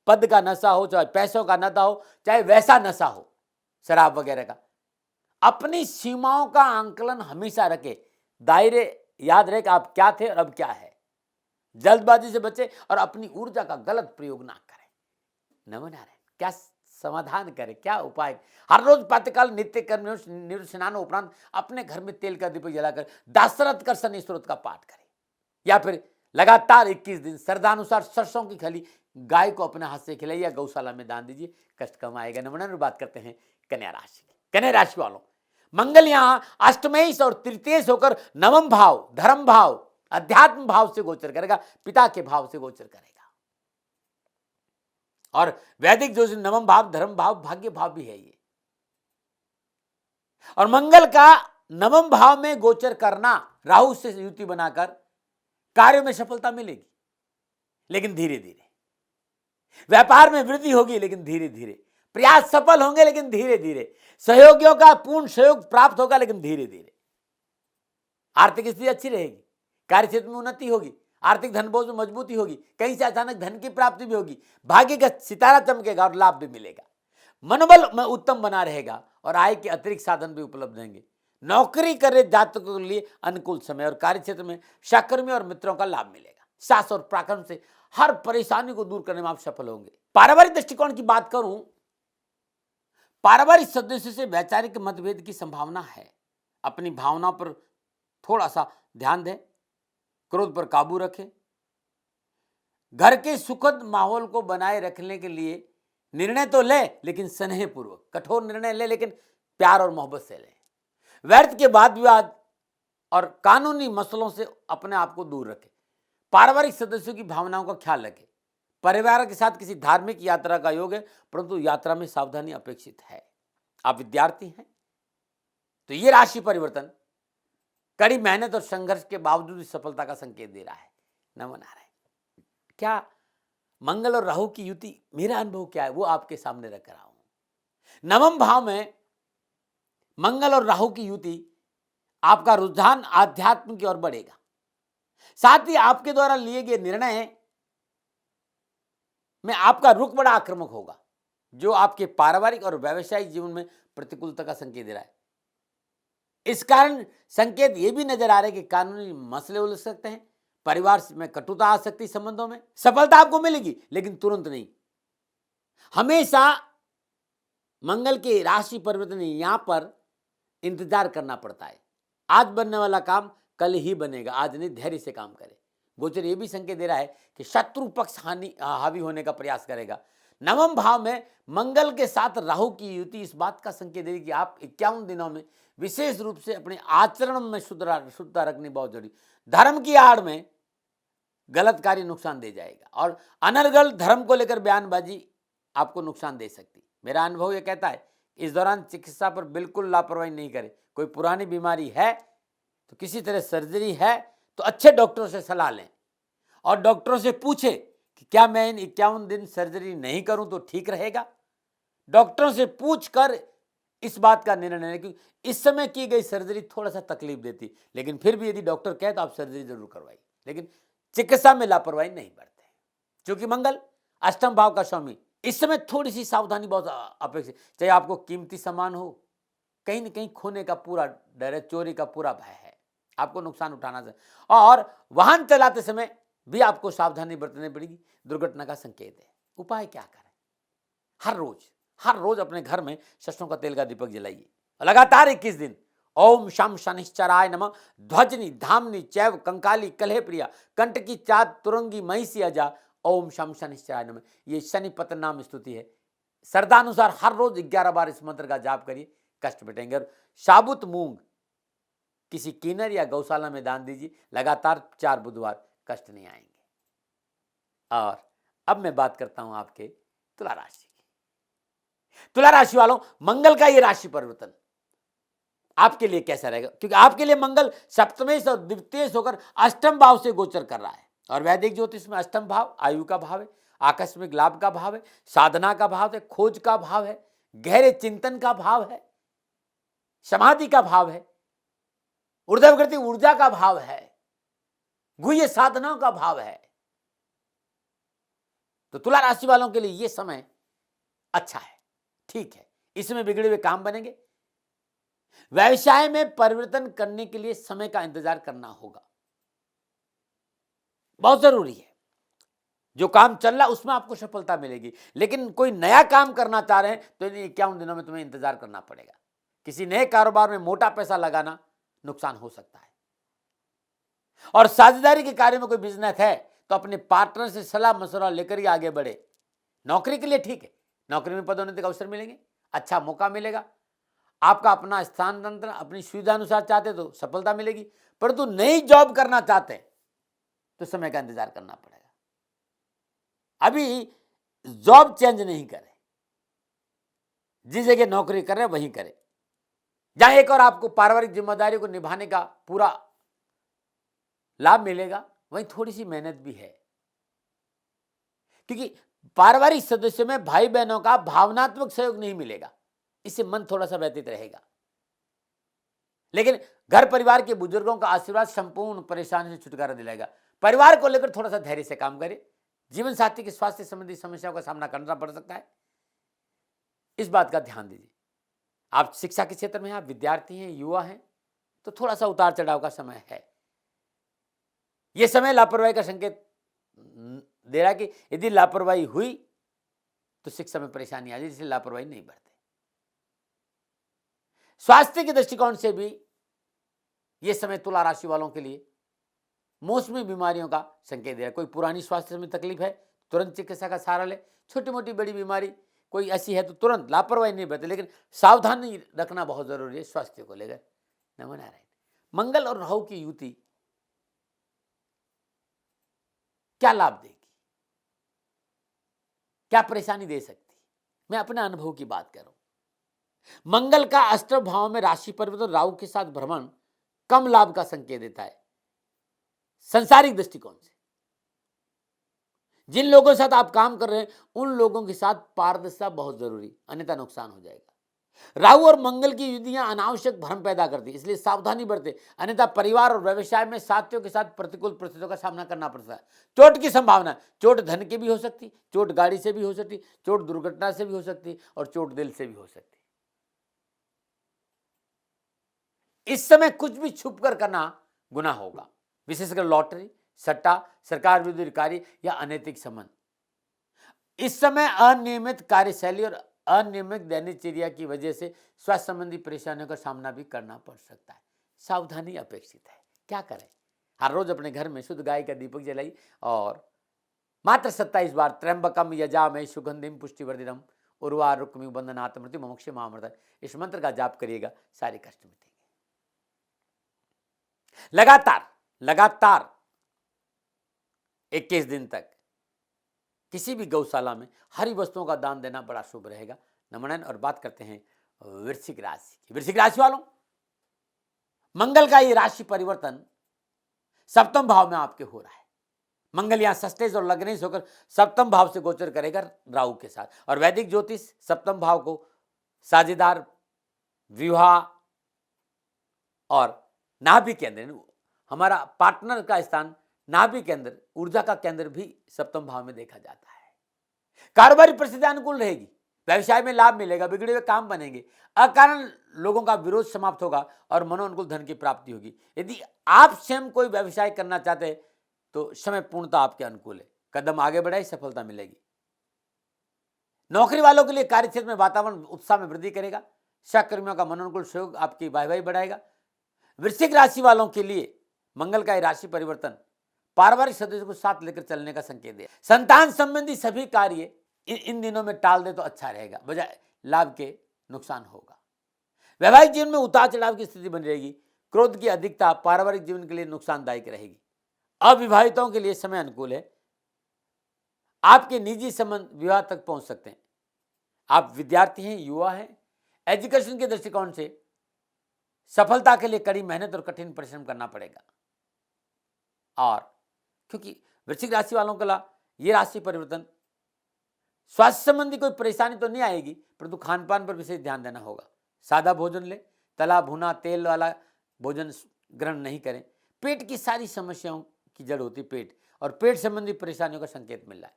पद का नशा हो, चाहे पैसों का नशा हो, चाहे वैसा नशा हो शराब वगैरह का। अपनी सीमाओं का आंकलन हमेशा रखें। दायरे याद रहे कि आप क्या थे और अब क्या है। जल्दबाजी से बचे और अपनी ऊर्जा का गलत प्रयोग ना करें। नमन नारायण। क्या समाधान करें, क्या उपाय? हर रोज प्रातःकाल नित्य कर्म स्नान उपरांत अपने घर में तेल का दीपक जलाकर दासरथ कर शनि स्त्रोत का पाठ करें, या फिर लगातार 21 दिन श्रद्धानुसार सरसों की खली गाय को अपने हाथ से खिलाइए या गौशाला में दान दीजिए, कष्ट कम आएगा। नमन। बात करते हैं कन्या राशि की। कन्या राशि वालों, मंगल यहां अष्टमेश और तृतीयेश होकर नवम भाव, धर्म भाव, अध्यात्म भाव से गोचर करेगा, पिता के भाव से गोचर करेगा। और वैदिक जो नवम भाव, धर्म भाव, भाग्य भाव भी है ये। और मंगल का नवम भाव में गोचर करना, राहु से युति बनाकर कार्यों में सफलता मिलेगी, लेकिन धीरे धीरे। व्यापार में वृद्धि होगी, लेकिन धीरे धीरे। प्रयास सफल होंगे, लेकिन धीरे धीरे। सहयोगियों का पूर्ण सहयोग प्राप्त होगा, लेकिन धीरे धीरे। आर्थिक स्थिति अच्छी रहेगी, कार्य क्षेत्र में उन्नति होगी, आर्थिक धनबोझ में मजबूती होगी, कहीं से अचानक धन की प्राप्ति भी होगी, भाग्य का सितारा चमकेगा और लाभ भी मिलेगा। मनोबल में उत्तम बना रहेगा और आय के अतिरिक्त साधन भी उपलब्ध होंगे। नौकरी करे जातकों के लिए अनुकूल समय और कार्य क्षेत्र में सहकर्मियों और मित्रों का लाभ मिलेगा। सास और पराक्रम से हर परेशानी को दूर करने में आप सफल होंगे। पारिवारिक दृष्टिकोण की बात करूं, पारिवारिक सदस्यों से वैचारिक मतभेद की संभावना है। अपनी भावनाओं पर थोड़ा सा ध्यान दें, क्रोध पर काबू रखें। घर के सुखद माहौल को बनाए रखने के लिए निर्णय तो ले, लेकिन स्नेहपूर्वक। कठोर निर्णय ले, लेकिन प्यार और मोहब्बत से ले। व्यर्थ के वाद विवाद और कानूनी मसलों से अपने आप को दूर रखें। पारिवारिक सदस्यों की भावनाओं का ख्याल रखें। परिवार के साथ किसी धार्मिक यात्रा का योग है, परंतु यात्रा में सावधानी अपेक्षित है। आप विद्यार्थी हैं तो ये राशि परिवर्तन कड़ी मेहनत और संघर्ष के बावजूद सफलता का संकेत दे रहा है। नमन नारायण। क्या मंगल और राहु की युति, मेरा अनुभव क्या है वो आपके सामने रख रहा हूं। नवम भाव में मंगल और राहु की युति, आपका रुझान आध्यात्म की ओर बढ़ेगा। साथ ही आपके द्वारा लिए गए निर्णय में आपका रुख बड़ा आक्रामक होगा, जो आपके पारिवारिक और व्यावसायिक जीवन में प्रतिकूलता का संकेत दे रहा है। इस कारण संकेत ये भी नजर आ रहे हैं कि कानूनी मसले उलझ सकते हैं, परिवार में कटुता आ सकती है, संबंधों में सफलता आपको मिलेगी, लेकिन तुरंत नहीं। हमेशा मंगल के राशि परिवर्तन यहां पर इंतजार करना पड़ता है। आज बनने वाला काम कल ही बनेगा, आज नहीं, धैर्य से काम करें। गोचर ये भी संकेत दे रहा है कि शत्रु पक्ष हावी होने का प्रयास करेगा, नवम भाव में मंगल के साथ राहु की युति इस बात का संकेत देगी कि आप 51 दिनों में विशेष रूप से अपने आचरण में शुद्धता रखनी बहुत जरूरी। धर्म की आड़ में गलत कार्य नुकसान दे जाएगा और अनर्गल धर्म को लेकर बयानबाजी आपको नुकसान दे सकती। मेरा अनुभव यह कहता है इस दौरान चिकित्सा पर बिल्कुल लापरवाही नहीं करें। कोई पुरानी बीमारी है तो किसी तरह सर्जरी है तो अच्छे डॉक्टरों से सलाह लें और डॉक्टरों से पूछे कि क्या मैं इन 51 दिन सर्जरी नहीं करूं तो ठीक रहेगा। डॉक्टरों से पूछकर इस बात का निर्णय लें, क्योंकि इस समय की गई सर्जरी थोड़ा सा तकलीफ देती, लेकिन फिर भी यदि डॉक्टर कहे तो आप सर्जरी जरूर करवाइए, लेकिन चिकित्सा में लापरवाही नहीं बरतें। क्योंकि मंगल अष्टम भाव का स्वामी, इस समय थोड़ी सी सावधानी बहुत अपेक्षित। चाहे आपको कीमती सामान हो, कहीं न कहीं खोने का पूरा डर है, चोरी का पूरा भय है, आपको नुकसान उठाना चाहिए और वाहन चलाते समय भी आपको सावधानी बरतनी पड़ेगी, दुर्घटना का संकेत है। उपाय क्या करें? हर रोज अपने घर में सरसों का तेल का दीपक जलाइए। लगातार 21 दिन ओम शम शनिश्चराय नमः ध्वजनी धामनी चैव कंकाली कलह प्रिया कंटकी चाँद तुरंगी महिषी अजा ओम शम शनिश्चराय नमः, ये शनि पतन नाम स्तुति है। श्रद्धानुसार हर रोज 11 बार इस मंत्र का जाप करिए, कष्ट मिटेंगे। और साबुत मूंग किसी किन्नर या गौशाला में दान दीजिए, लगातार 4 बुधवार, कष्ट नहीं आएंगे। और अब मैं बात करता हूं आपके तुला राशि की। तुला राशि वालों, मंगल का ये राशि परिवर्तन आपके लिए कैसा रहेगा? क्योंकि आपके लिए मंगल सप्तमेश और द्वितीयेश होकर अष्टम भाव से गोचर कर रहा है और वैदिक ज्योतिष में अष्टम भाव आयु का भाव है, आकस्मिक लाभ का भाव है, साधना का भाव है, खोज का भाव है, गहरे चिंतन का भाव है, समाधि का भाव है, ऊर्ध्वगति ऊर्जा का भाव है, गुह्य साधनाओं का भाव है। तो तुला राशि वालों के लिए यह समय अच्छा है, ठीक है। इसमें बिगड़े हुए काम बनेंगे। व्यवसाय में परिवर्तन करने के लिए समय का इंतजार करना होगा, बहुत जरूरी है। जो काम चल रहा है उसमें आपको सफलता मिलेगी, लेकिन कोई नया काम करना चाह रहे हैं तो इन 51 दिनों में तुम्हें इंतजार करना पड़ेगा। किसी नए कारोबार में मोटा पैसा लगाना नुकसान हो सकता है। और साझेदारी के कार्य में कोई बिजनेस है तो अपने पार्टनर से सलाह मशवरा लेकर ही आगे बढ़े। नौकरी के लिए ठीक है, नौकरी में पदोन्नति का अवसर मिलेंगे, अच्छा मौका मिलेगा। आपका अपना स्थानांतरण अपनी सुविधा अनुसार चाहते तो सफलता मिलेगी, परंतु नई जॉब करना चाहते हैं तो समय का इंतजार करना पड़ेगा। अभी जॉब चेंज नहीं करें, जिस जगह नौकरी कर रहे हैं वहीं करें। जहां एक और आपको पारिवारिक जिम्मेदारी को निभाने का पूरा लाभ मिलेगा, वहीं थोड़ी सी मेहनत भी है, क्योंकि पारिवारिक सदस्यों में भाई बहनों का भावनात्मक सहयोग नहीं मिलेगा, इससे मन थोड़ा सा व्यतीत रहेगा। लेकिन घर परिवार के बुजुर्गों का आशीर्वाद संपूर्ण परेशानी से छुटकारा दिलाएगा। परिवार को लेकर थोड़ा सा धैर्य से काम करें। जीवन साथी के स्वास्थ्य संबंधी समस्याओं का सामना करना पड़ सकता है, इस बात का ध्यान दीजिए। आप शिक्षा के क्षेत्र में हैं, आप विद्यार्थी हैं, युवा हैं, तो थोड़ा सा उतार चढ़ाव का समय है। यह समय लापरवाही का संकेत दे रहा है कि यदि लापरवाही हुई तो शिक्षा में परेशानी आ जाए, इसलिए लापरवाही नहीं बरते। स्वास्थ्य के दृष्टिकोण से भी यह समय तुला राशि वालों के लिए मौसमी बीमारियों का संकेत दे रहा है। कोई पुरानी स्वास्थ्य में तकलीफ है, तुरंत चिकित्सा का सहारा ले। छोटी मोटी बड़ी बीमारी कोई ऐसी है तो तुरंत लापरवाही नहीं बरते, लेकिन सावधानी रखना बहुत जरूरी है स्वास्थ्य को लेकर। नमो नारायण। मंगल और राहु की युति क्या लाभ देगी, क्या परेशानी दे सकती? मैं अपने अनुभव की बात कर रहा हूं। मंगल का अष्टम भाव में राशि परिवर्तन राहु के साथ भ्रमण कम लाभ का संकेत देता है संसारिक दृष्टिकोण से। जिन लोगों के साथ आप काम कर रहे हैं उन लोगों के साथ पारदर्शिता बहुत जरूरी, अन्यथा नुकसान हो जाएगा। राहु और मंगल की युतियां अनावश्यक भ्रम पैदा करती है, इसलिए सावधानी बरते, अन्यथा परिवार और व्यवसाय में साथियों के साथ प्रतिकूल परिस्थितियों का सामना करना पड़ता है। चोट की संभावना, चोट धन की भी हो सकती, चोट गाड़ी से भी हो सकती, चोट दुर्घटना से भी हो सकती और चोट दिल से भी हो सकती। इस समय कुछ भी छुप कर करना गुनाह होगा, विशेषकर लॉटरी, सट्टा, सरकार विरोधी कार्य या अनैतिक संबंध। इस समय अनियमित कार्यशैली और अनियमित दिनचर्या की वजह से स्वास्थ्य संबंधी परेशानियों का सामना भी करना पड़ सकता है। सावधानी अपेक्षित है। क्या करें? हर रोज अपने घर में शुद्ध गाय का दीपक जलाइए और मात्र 27 बार त्र्यंबकम यजामहे सुगंधिम पुष्टिवर्धनम उर्वारुकमिव बंधनात् मृत्यु मोक्ष मामृत, इस मंत्र का जाप करिएगा, सारे कष्ट मिटेंगे। लगातार 21 दिन तक किसी भी गौशाला में हरी वस्तुओं का दान देना बड़ा शुभ रहेगा। नमन। और बात करते हैं वृश्चिक राशि की। वृश्चिक राशि वालों, मंगल का ये राशि परिवर्तन सप्तम भाव में आपके हो रहा है। मंगल यहां षष्ठेश और लग्नेश होकर सप्तम भाव से गोचर करेगा राहु के साथ। और वैदिक ज्योतिष सप्तम भाव को साझेदार, विवाह और नाभि केंद्र, हमारा पार्टनर का स्थान नाभि केंद्र, ऊर्जा का केंद्र भी सप्तम भाव में देखा जाता है। कारोबारी परिस्थिति अनुकूल रहेगी, व्यवसाय में लाभ मिलेगा, बिगड़े हुए काम बनेंगे, अकारण लोगों का विरोध समाप्त होगा और मनोनुकूल धन की प्राप्ति होगी। यदि आप स्वयं कोई व्यवसाय करना चाहते हैं तो समय पूर्णतः आपके अनुकूल है, कदम आगे बढ़ाए, सफलता मिलेगी। नौकरी वालों के लिए कार्यक्षेत्र में वातावरण उत्साह में वृद्धि करेगा, सहकर्मियों का मनोनुकूल सहयोग आपकी वाहवाही बढ़ाएगा। वृश्चिक राशि वालों के लिए मंगल का राशि परिवर्तन पारिवारिक सदस्यों को साथ लेकर चलने का संकेत है। संतान संबंधी सभी कार्य इन दिनों में टाल दे तो अच्छा रहेगा, बजाय लाभ के नुकसान होगा। वैवाहिक जीवन में उतार चढ़ाव की स्थिति बनी रहेगी। क्रोध की अधिकता पारिवारिक जीवन के लिए नुकसानदायक रहेगी। अविवाहितों के लिए समय अनुकूल है, आपके निजी संबंध विवाह तक पहुंच सकते हैं। आप विद्यार्थी हैं, युवा हैं, एजुकेशन के दृष्टिकोण से सफलता के लिए कड़ी मेहनत और कठिन परिश्रम करना पड़ेगा। और क्योंकि वृश्चिक राशि वालों का यह राशि परिवर्तन स्वास्थ्य संबंधी कोई परेशानी तो नहीं आएगी, परंतु खान पान पर विशेष ध्यान देना होगा। सादा भोजन ले, तला भुना तेल वाला भोजन ग्रहण नहीं करें। पेट की सारी समस्याओं की जड़ होती पेट, और पेट संबंधी परेशानियों का संकेत मिल रहा है।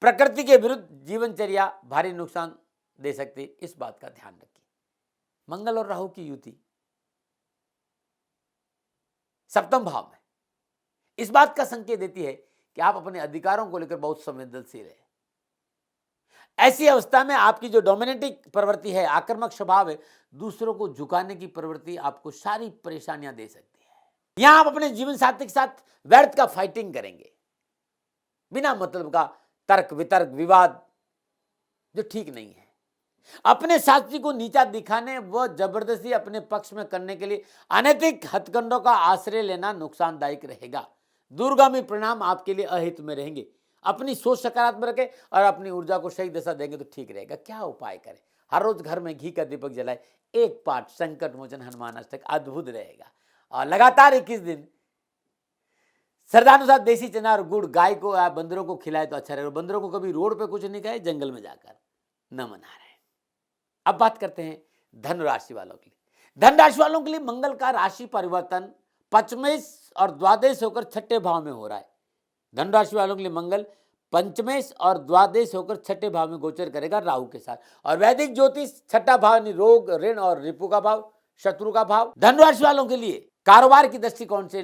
प्रकृति के विरुद्ध जीवनचर्या भारी नुकसान दे सकती है, इस बात का ध्यान रखिए। मंगल और राहु की युति सप्तम भाव में इस बात का संकेत देती है कि आप अपने अधिकारों को लेकर बहुत संवेदनशील है। ऐसी अवस्था में आपकी जो डोमिनेटिंग प्रवृत्ति है, आक्रामक स्वभाव है, दूसरों को झुकाने की प्रवृत्ति आपको सारी परेशानियां दे सकती है। यहां आप अपने जीवन साथी के साथ व्यर्थ का फाइटिंग करेंगे, बिना मतलब का तर्क वितर्क विवाद जो ठीक नहीं है। अपने साथी को नीचा दिखाने व जबरदस्ती अपने पक्ष में करने के लिए अनैतिक हथकंडों का आश्रय लेना नुकसानदायक रहेगा। दूरगामी परिणाम आपके लिए अहित में रहेंगे। अपनी सोच सकारात्मक रखें और अपनी ऊर्जा को सही दिशा देंगे तो ठीक रहेगा। क्या उपाय करें? हर रोज घर में घी का दीपक जलाए, एक पाठ संकट मोचन हनुमान अष्टक, अद्भुत रहेगा। और लगातार 21 दिन श्रद्धानुसार देसी चना और गुड़ गाय को या बंदरों को खिलाए तो अच्छा रहेगा। बंदरों को कभी रोड पे कुछ नहीं खाए, जंगल में जाकर न मना रहे। अब बात करते हैं धन राशि वालों के लिए। धन राशि वालों के लिए मंगल का राशि परिवर्तन पंचमेश और द्वादश होकर छठे भाव में हो रहा है। धन राशि वालों के लिए मंगल पंचमेश और द्वादश होकर छठे भाव में गोचर करेगा राहु के साथ। और वैदिक ज्योतिष छठा भाव यानी रोग, ऋण और रिपु का भाव, शत्रु का भाव। धन राशि वालों के लिए कारोबार की दृष्टिकोण से,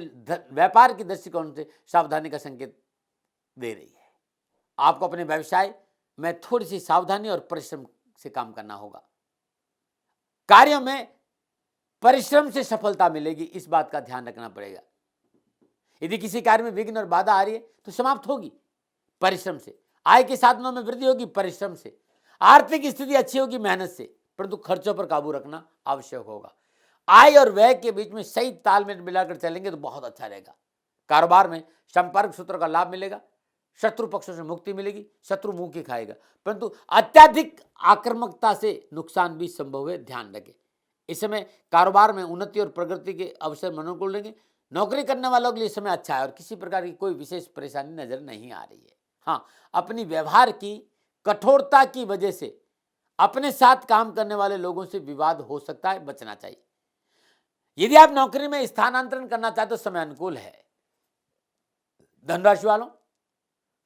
व्यापार की दृष्टिकोण से सावधानी का संकेत दे रही है। आपको अपने व्यवसाय में थोड़ी सी सावधानी और परिश्रम से काम करना होगा। कार्यों में परिश्रम से सफलता मिलेगी, इस बात का ध्यान रखना पड़ेगा। यदि किसी कार्य में विघ्न और बाधा आ रही है तो समाप्त होगी परिश्रम से। आय के साधनों में वृद्धि होगी परिश्रम से। आर्थिक स्थिति अच्छी होगी मेहनत से, परंतु खर्चों पर काबू रखना आवश्यक होगा। आय और व्यय के बीच में सही तालमेल मिलाकर चलेंगे तो बहुत अच्छा रहेगा। कारोबार में संपर्क सूत्र का लाभ मिलेगा, शत्रु पक्षों से मुक्ति मिलेगी। शत्रु मुंह की खाएगा, परंतु अत्यधिक आक्रामकता से नुकसान भी संभव है, ध्यान रखें। इस समय कारोबार में उन्नति और प्रगति के अवसर अनुकूल रहेंगे। नौकरी करने वालों के लिए समय अच्छा है और किसी प्रकार की कोई विशेष परेशानी नजर नहीं आ रही है। हाँ, अपनी व्यवहार की कठोरता की वजह से अपने साथ काम करने वाले लोगों से विवाद हो सकता है, बचना चाहिए। यदि आप नौकरी में स्थानांतरण करना चाहते तो समय अनुकूल है। धनराशि वालों,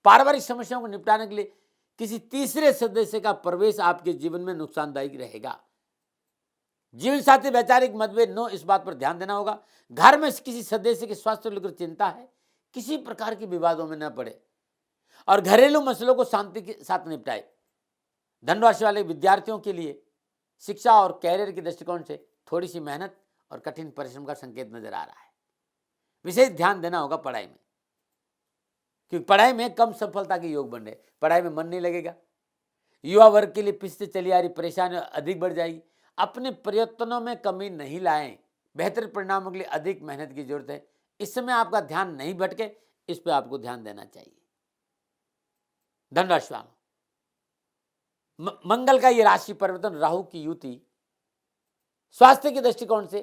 पारिवारिक समस्याओं को निपटाने के लिए किसी तीसरे सदस्य का प्रवेश आपके जीवन में नुकसानदायक रहेगा। जीवन साथी वैचारिक मतभेद न, इस बात पर ध्यान देना होगा। घर में किसी सदस्य के स्वास्थ्य को लेकर चिंता है, किसी प्रकार के विवादों में न पड़े और घरेलू मसलों को शांति के साथ निपटाए। धनराशि वाले विद्यार्थियों के लिए शिक्षा और कैरियर के दृष्टिकोण से थोड़ी सी मेहनत और कठिन परिश्रम का संकेत नजर आ रहा है। विशेष ध्यान देना होगा पढ़ाई में, क्योंकि पढ़ाई में कम सफलता के योग बन रहे, पढ़ाई में मन नहीं लगेगा। युवा वर्ग के लिए पिछले चली आ रही परेशानी अधिक बढ़ जाएगी। अपने प्रयत्नों में कमी नहीं लाएं, बेहतर परिणामों के लिए अधिक मेहनत की जरूरत है। इस समय आपका ध्यान नहीं भटके, इस पर आपको ध्यान देना चाहिए। धनराशि वालों, मंगल का ये राशि परिवर्तन, राहु की युति स्वास्थ्य के दृष्टिकोण से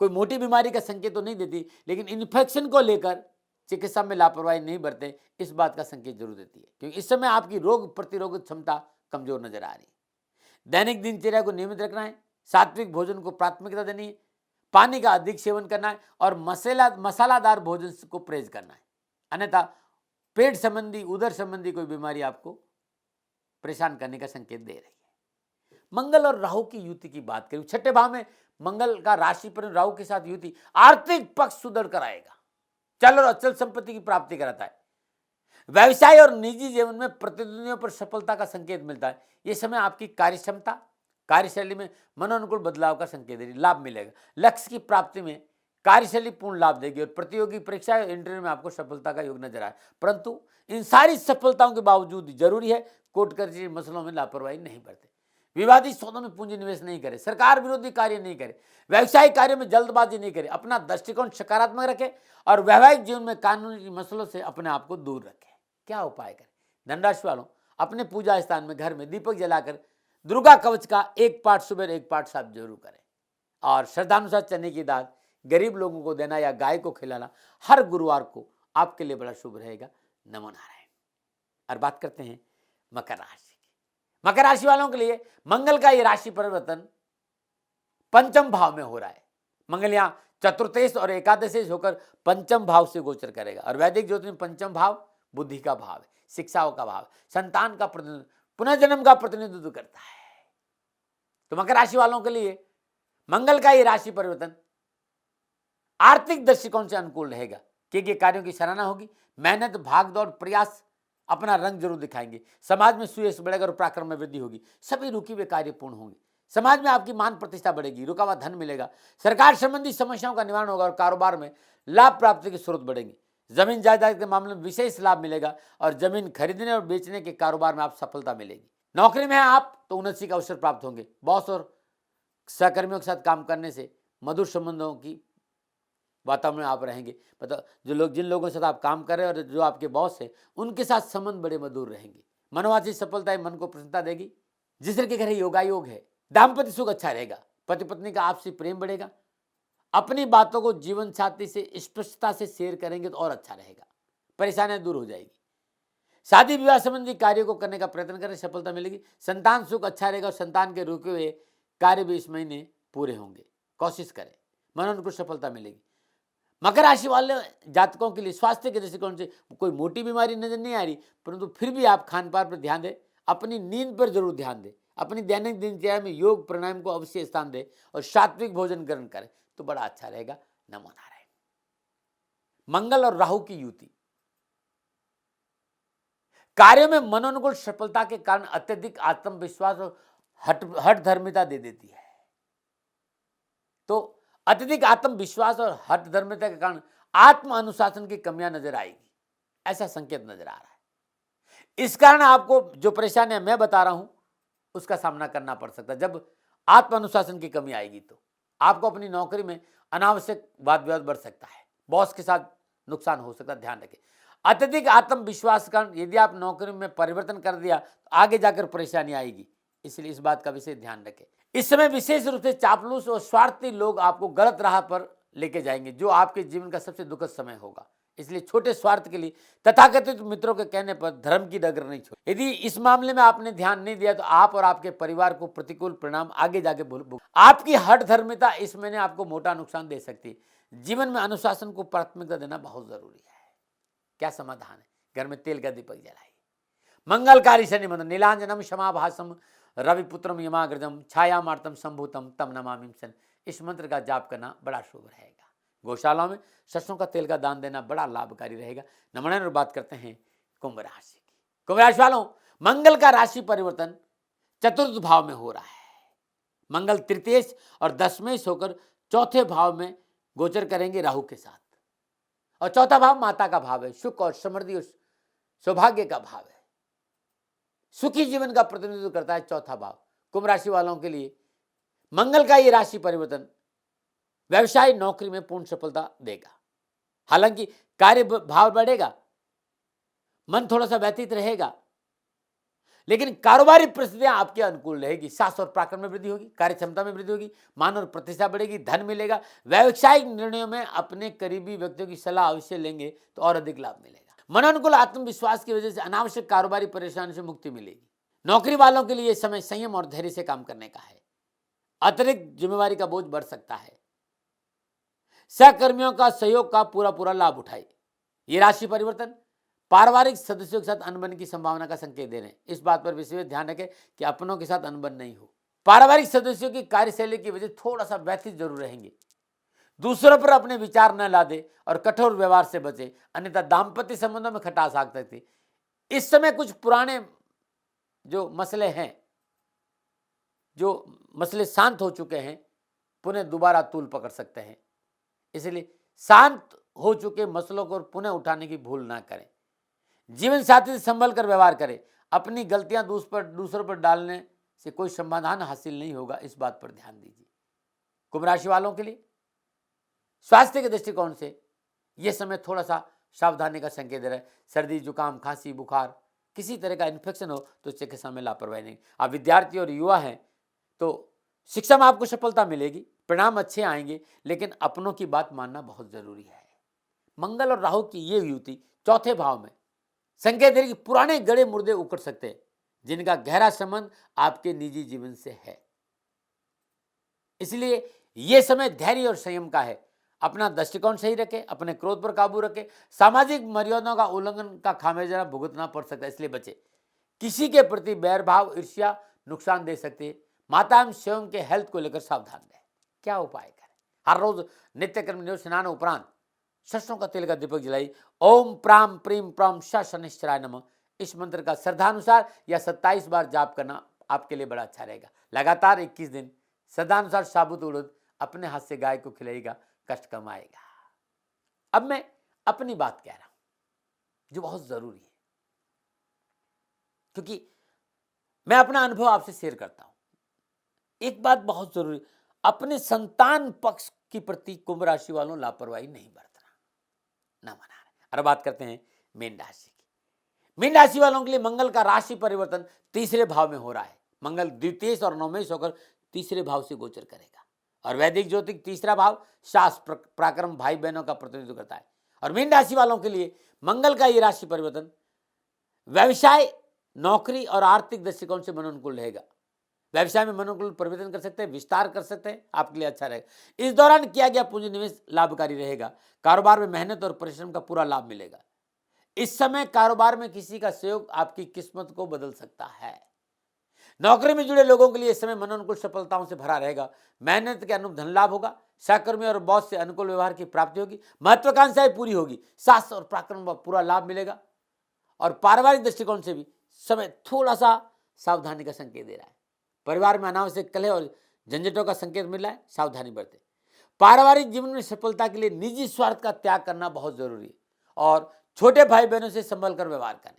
कोई मोटी बीमारी का संकेत तो नहीं देती, लेकिन इन्फेक्शन को लेकर चिकित्सा में लापरवाही नहीं बरते, इस बात का संकेत जरूर देती है, क्योंकि इस समय आपकी रोग प्रतिरोधक क्षमता कमजोर नजर आ रही है। दैनिक दिनचर्या को नियमित रखना है, सात्विक भोजन को प्राथमिकता देनी है, पानी का अधिक सेवन करना है और मसालादार भोजन को परहेज करना है, अन्यथा पेट संबंधी, उदर संबंधी कोई बीमारी आपको परेशान करने का संकेत दे रही है। मंगल और राहु की युति की बात करें, छठे भाव में मंगल का राशि पर राहु के साथ युति आर्थिक पक्ष सुदृढ़ कराएगा, चल और अचल संपत्ति की प्राप्ति कराता है। व्यवसाय और निजी जीवन में प्रतिद्वंदियों पर सफलता का संकेत मिलता है। यह समय आपकी कार्यक्षमता, कार्यशैली में मनोनुकूल बदलाव का संकेत देगी, लाभ मिलेगा। लक्ष्य की प्राप्ति में कार्यशैली पूर्ण लाभ देगी और प्रतियोगी परीक्षा इंटरव्यू में आपको सफलता का योग नजर आए। परंतु इन सारी सफलताओं के बावजूद जरूरी है कोर्ट कचहरी मसलों में लापरवाही नहीं बरते, विवादित सौदों में पूंजी निवेश नहीं करे, सरकार विरोधी कार्य नहीं करे, व्यवसायिक कार्य में जल्दबाजी नहीं करे, अपना दृष्टिकोण सकारात्मक रखे और वैवाहिक जीवन में कानूनी मसलों से अपने आप को दूर रखें। क्या उपाय करें? धनराशि वालों, अपने पूजा स्थान में घर में दीपक जलाकर दुर्गा कवच का एक पाठ सुबह एक पाठ साहब जरूर करें और श्रद्धानुसार चने की दाल गरीब लोगों को देना या गाय को खिलाना हर गुरुवार को आपके लिए बड़ा शुभ रहेगा। नमो नारायण। और बात करते हैं मकर राशि की। मकर राशि वालों के लिए मंगल का ये राशि परिवर्तन पंचम भाव में हो रहा है। मंगल यहाँ चतुर्थेश और एकादशेश होकर पंचम भाव से गोचर करेगा और वैदिक ज्योतिष में पंचम भाव बुद्धि का भाव है, शिक्षाओं का भाव, संतान का प्रतिनिधित्व, पुनर्जन्म का प्रतिनिधित्व करता है। तो मकर राशि वालों के लिए मंगल का ये राशि परिवर्तन आर्थिक दृष्टिकोण से अनुकूल रहेगा, क्योंकि कार्यों की सराहना होगी, मेहनत, भागदौड़, प्रयास अपना रंग जरूर दिखाएंगे, समाज में सुयश बढ़ेगा और पराक्रम में वृद्धि होगी, सभी रुके हुए कार्य पूर्ण होंगे, समाज में आपकी मान प्रतिष्ठा बढ़ेगी, रुका हुआ धन मिलेगा, सरकार संबंधी समस्याओं का निवारण होगा और कारोबार में लाभ प्राप्ति के स्रोत बढ़ेंगे, जमीन जायदाद के मामले में विशेष लाभ मिलेगा और जमीन खरीदने और बेचने के कारोबार में आप सफलता मिलेगी। नौकरी में हैं आप तो उन्नति का अवसर प्राप्त होंगे, बॉस और सहकर्मियों के साथ काम करने से मधुर संबंधों की वातावरण में आप रहेंगे। मतलब जिन लोगों के साथ आप काम कर रहे हैं और जो आपके बॉस है उनके साथ संबंध बड़े मधुर रहेंगे। मनोवांछित सफलताएं मन को प्रसन्नता देगी। जिस तरह के घर योगायोग है, दाम्पत्य सुख अच्छा रहेगा, पति पत्नी का आपसी प्रेम बढ़ेगा, अपनी बातों को जीवन साथी से स्पष्टता से शेयर करेंगे तो और अच्छा रहेगा, परेशानियां दूर हो जाएगी। शादी विवाह संबंधी कार्यों को करने का प्रयत्न करें, सफलता मिलेगी। संतान सुख अच्छा रहेगा और संतान के रुके हुए कार्य भी इस महीने पूरे होंगे, कोशिश करें, मनोनुकूल सफलता मिलेगी। मकर राशि वाले जातकों के लिए स्वास्थ्य के दृष्टिकोण से कोई मोटी बीमारी नजर नहीं आ रही, परंतु फिर भी आप खान पान पर ध्यान दें, अपनी नींद पर जरूर ध्यान दें, अपनी दैनिक दिनचर्या में योग प्राणायाम को अवश्य स्थान दें और सात्विक भोजन ग्रहण करें तो बड़ा अच्छा रहेगा। नमो नारायण। मंगल और राहु की युति कार्यों में मनोनुकूल सफलता के कारण अत्यधिक आत्मविश्वास और हठ धर्मिता दे देती है। तो अत्यधिक आत्मविश्वास और हठ धर्मिता के कारण आत्म अनुशासन की कमियां नजर आएगी, ऐसा संकेत नजर आ रहा है। इस कारण आपको जो परेशानियां मैं बता रहा हूं उसका सामना करना पड़ सकता है। जब आत्म अनुशासन की कमी आएगी तो आपको अपनी नौकरी में अनावश्यक वाद विवाद बढ़ सकता है, बॉस के साथ नुकसान हो सकता है, ध्यान रखें। अत्यधिक आत्मविश्वास के कारण यदि आप नौकरी में परिवर्तन कर दिया तो आगे जाकर परेशानी आएगी, इसलिए इस बात का विशेष ध्यान रखें। इस समय विशेष रूप से चापलूस और स्वार्थी लोग आपको गलत राह पर लेके जाएंगे, जो आपके जीवन का सबसे दुखद समय होगा। इसलिए छोटे स्वार्थ के लिए तथाकथित मित्रों के कहने पर धर्म की डगर नहीं छोड़। यदि इस मामले में आपने ध्यान नहीं दिया तो आप और आपके परिवार को प्रतिकूल परिणाम आगे जाके भुगतना। आपकी हठ धर्मिता इस महीने आपको मोटा नुकसान दे सकती है। जीवन में अनुशासन को प्राथमिकता देना बहुत जरूरी है। क्या समाधान है? घर में तेल का दीपक जलाइए। मंगलकारी शनि मंत्र नीलांजनम क्षमाभासम रविपुत्रम यमाग्रजम छायामार्तम संभूतम तम नमामि शनि। इस मंत्र का जाप करना बड़ा शुभ रहेगा। गौशाला में सरसों का तेल का दान देना बड़ा लाभकारी रहेगा। नमन और बात करते हैं कुंभ राशि की। कुंभ राशि वालों, मंगल का राशि परिवर्तन चतुर्थ भाव में हो रहा है। मंगल तृतीयेश और दशमेश होकर चौथे भाव में गोचर करेंगे राहु के साथ। और चौथा भाव माता का भाव है, सुख और समृद्धि और सौभाग्य का भाव है, सुखी जीवन का प्रतिनिधित्व करता है चौथा भाव। कुंभ राशि वालों के लिए मंगल का ये राशि परिवर्तन व्यवसाय नौकरी में पूर्ण सफलता देगा। हालांकि कार्य भाव बढ़ेगा, मन थोड़ा सा व्यतीत रहेगा, लेकिन कारोबारी परिस्थितियां आपके अनुकूल रहेगी। साहस और पराक्रम में वृद्धि होगी, कार्य क्षमता में वृद्धि होगी, मान और प्रतिष्ठा बढ़ेगी, धन मिलेगा। व्यावसायिक निर्णयों में अपने करीबी व्यक्तियों की सलाह अवश्य लेंगे तो और अधिक लाभ मिलेगा। मनोनुकूल आत्मविश्वास की वजह से अनावश्यक कारोबारी परेशानी से मुक्ति मिलेगी। नौकरी वालों के लिए समय संयम और धैर्य से काम करने का है। अतिरिक्त जिम्मेवारी का बोझ बढ़ सकता है। सहकर्मियों का सहयोग का पूरा लाभ उठाए। ये राशि परिवर्तन पारिवारिक सदस्यों के साथ अनबन की संभावना का संकेत दे रहे हैं। इस बात पर विशेष ध्यान रखें कि अपनों के साथ अनबन नहीं हो। पारिवारिक सदस्यों की कार्यशैली की वजह थोड़ा सा व्यथित जरूर रहेंगे। दूसरों पर अपने विचार न ला दे और कठोर व्यवहार से बचे, अन्यथा दाम्पत्य संबंधों में खटास आ सकती। इस समय कुछ पुराने जो मसले हैं, जो मसले शांत हो चुके हैं, पुनः दोबारा तूल पकड़ सकते हैं। इसलिए शांत हो चुके मसलों को पुनः उठाने की भूल ना करें। जीवन साथी से संभल कर व्यवहार करें। अपनी गलतियां दूसरों पर डालने से कोई समाधान हासिल नहीं होगा, इस बात पर ध्यान दीजिए। कुंभ राशि वालों के लिए स्वास्थ्य के दृष्टिकोण से यह समय थोड़ा सा सावधानी का संकेत दे रहा है। सर्दी, जुकाम, खांसी, बुखार, किसी तरह का इन्फेक्शन हो तो चिकित्सा में लापरवाही नहीं। आप विद्यार्थी और युवा हैं तो शिक्षा में आपको सफलता मिलेगी, परिणाम अच्छे आएंगे, लेकिन अपनों की बात मानना बहुत जरूरी है। मंगल और राहु की ये युति चौथे भाव में संकेत दे कि पुराने गड़े मुर्दे उखड़ सकते हैं, जिनका गहरा संबंध आपके निजी जीवन से है। इसलिए यह समय धैर्य और संयम का है। अपना दृष्टिकोण सही रखें, अपने क्रोध पर काबू रखें। सामाजिक मर्यादाओं का उल्लंघन का खामियाजा भुगतना पड़ सकता है, इसलिए बचे। किसी के प्रति बैर भाव, ईर्ष्या नुकसान दे सकती है। माता एवं स्वयं के हेल्थ को लेकर सावधान रहें। क्या उपाय करें? हर रोज नित्य कर्म स्नान उपरांत सरसों का तेल का दीपक जलाई। ओम प्राम प्रीम प्राम शनिश्चराय नमः, इस मंत्र का श्रद्धानुसार या 27 बार जाप करना आपके लिए बड़ा अच्छा रहेगा। लगातार 21 दिन श्रद्धानुसार साबुत उड़द अपने हाथ से गाय को खिलाएगा, कष्ट कम आएगा। अब मैं अपनी बात कह रहा हूं जो बहुत जरूरी है, क्योंकि मैं अपना अनुभव आपसे शेयर करता हूं। एक बात बहुत जरूरी, अपने संतान पक्ष के प्रति कुंभ राशि वालों लापरवाही नहीं बरतना, ना मना। अब बात करते हैं मीन राशि की। मीन राशि वालों के लिए मंगल का राशि परिवर्तन तीसरे भाव में हो रहा है। मंगल द्वितीय और नवमेश होकर तीसरे भाव से गोचर करेगा। और वैदिक ज्योतिष तीसरा भाव साहस, पराक्रम, भाई बहनों का प्रतिनिधित्व करता है। और मीन राशि वालों के लिए मंगल का यह राशि परिवर्तन व्यवसाय, नौकरी और आर्थिक दृष्टिकोण से मनोनुकूल रहेगा। व्यवसाय में मनोनुकूल परिवर्तन कर सकते हैं, विस्तार कर सकते हैं, आपके लिए अच्छा रहेगा। इस दौरान किया गया पूंजी निवेश लाभकारी रहेगा। कारोबार में मेहनत और परिश्रम का पूरा लाभ मिलेगा। इस समय कारोबार में किसी का सहयोग आपकी किस्मत को बदल सकता है। नौकरी में जुड़े लोगों के लिए इस समय मनोनुकूल सफलताओं से भरा रहेगा। मेहनत के अनुरूप धन लाभ होगा। सहकर्मी और बॉस से अनुकूल व्यवहार की प्राप्ति होगी। महत्वाकांक्षाएं पूरी होगी। साहस और पराक्रम का पूरा लाभ मिलेगा। और पारिवारिक दृष्टिकोण से भी समय थोड़ा सा सावधानी का संकेत दे रहा है। परिवार में अनावश्यक कलह और झंझटों का संकेत मिल रहा है, सावधानी बरतें। पारिवारिक जीवन में सफलता के लिए निजी स्वार्थ का त्याग करना बहुत जरूरी है। और छोटे भाई बहनों से संभल कर व्यवहार करें।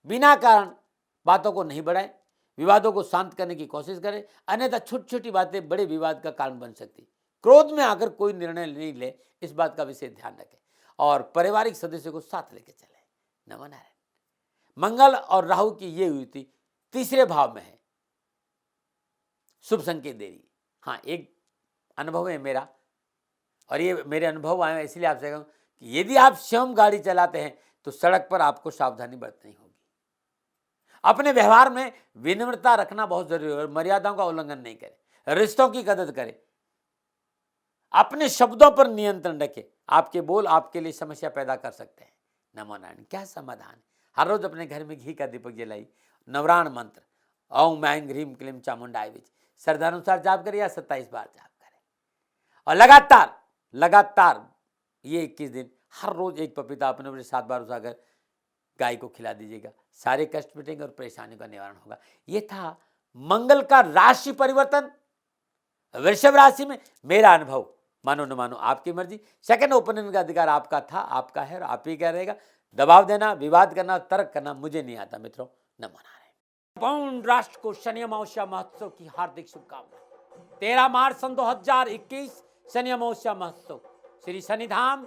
बिना कारण बातों को नहीं बढ़ाएं। विवादों को शांत करने की कोशिश करें, अन्यथा छोटी छोटी बातें बड़े विवाद का कारण बन सकती। क्रोध में आकर कोई निर्णय नहीं ले, इस बात का विशेष ध्यान रखें। और पारिवारिक सदस्यों को साथ लेकर चले। नमन नारायण। मंगल और राहु की ये युति तीसरे भाव में है, शुभ संकेत दे रही है। हाँ, एक अनुभव है मेरा, और ये मेरे अनुभव आए इसलिए आपसे कहूं कि यदि आप स्वयं गाड़ी चलाते हैं तो सड़क पर आपको सावधानी बरतनी होगी। अपने व्यवहार में विनम्रता रखना बहुत जरूरी है और मर्यादाओं का उल्लंघन नहीं करें। रिश्तों की कदर करें। अपने शब्दों पर नियंत्रण रखें। आपके बोल आपके लिए समस्या पैदा कर सकते हैं। नमो नारायण। क्या समाधान है? हर रोज अपने घर में घी का दीपक जलाई। नवराण मंत्र ओम ऐं ह्रीं क्लीं चामुंडाय विच श्रद्धानुसार जाप करें या 27 बार जाप करें। और लगातार ये 21 दिन हर रोज एक पपीता अपने 7 बार उठाकर गाय को खिला दीजिएगा। सारे कष्ट मिटेंगे और परेशानियों का निवारण होगा। ये था मंगल का राशि परिवर्तन वृषभ राशि में मेरा अनुभव। मानो न मानो आपकी मर्जी। सेकंड ओपिनियन का अधिकार आपका था, आपका है और आप ही क्या रहेगा। दबाव देना, विवाद करना, तर्क करना मुझे नहीं आता मित्रों। नमो नारायण। संपूर्ण राष्ट्र को शनि अमावस्या महोत्सव की हार्दिक शुभकामनाएं। 13 मार्च सन 2021 शनि अमावस्या महोत्सव श्री शनिधाम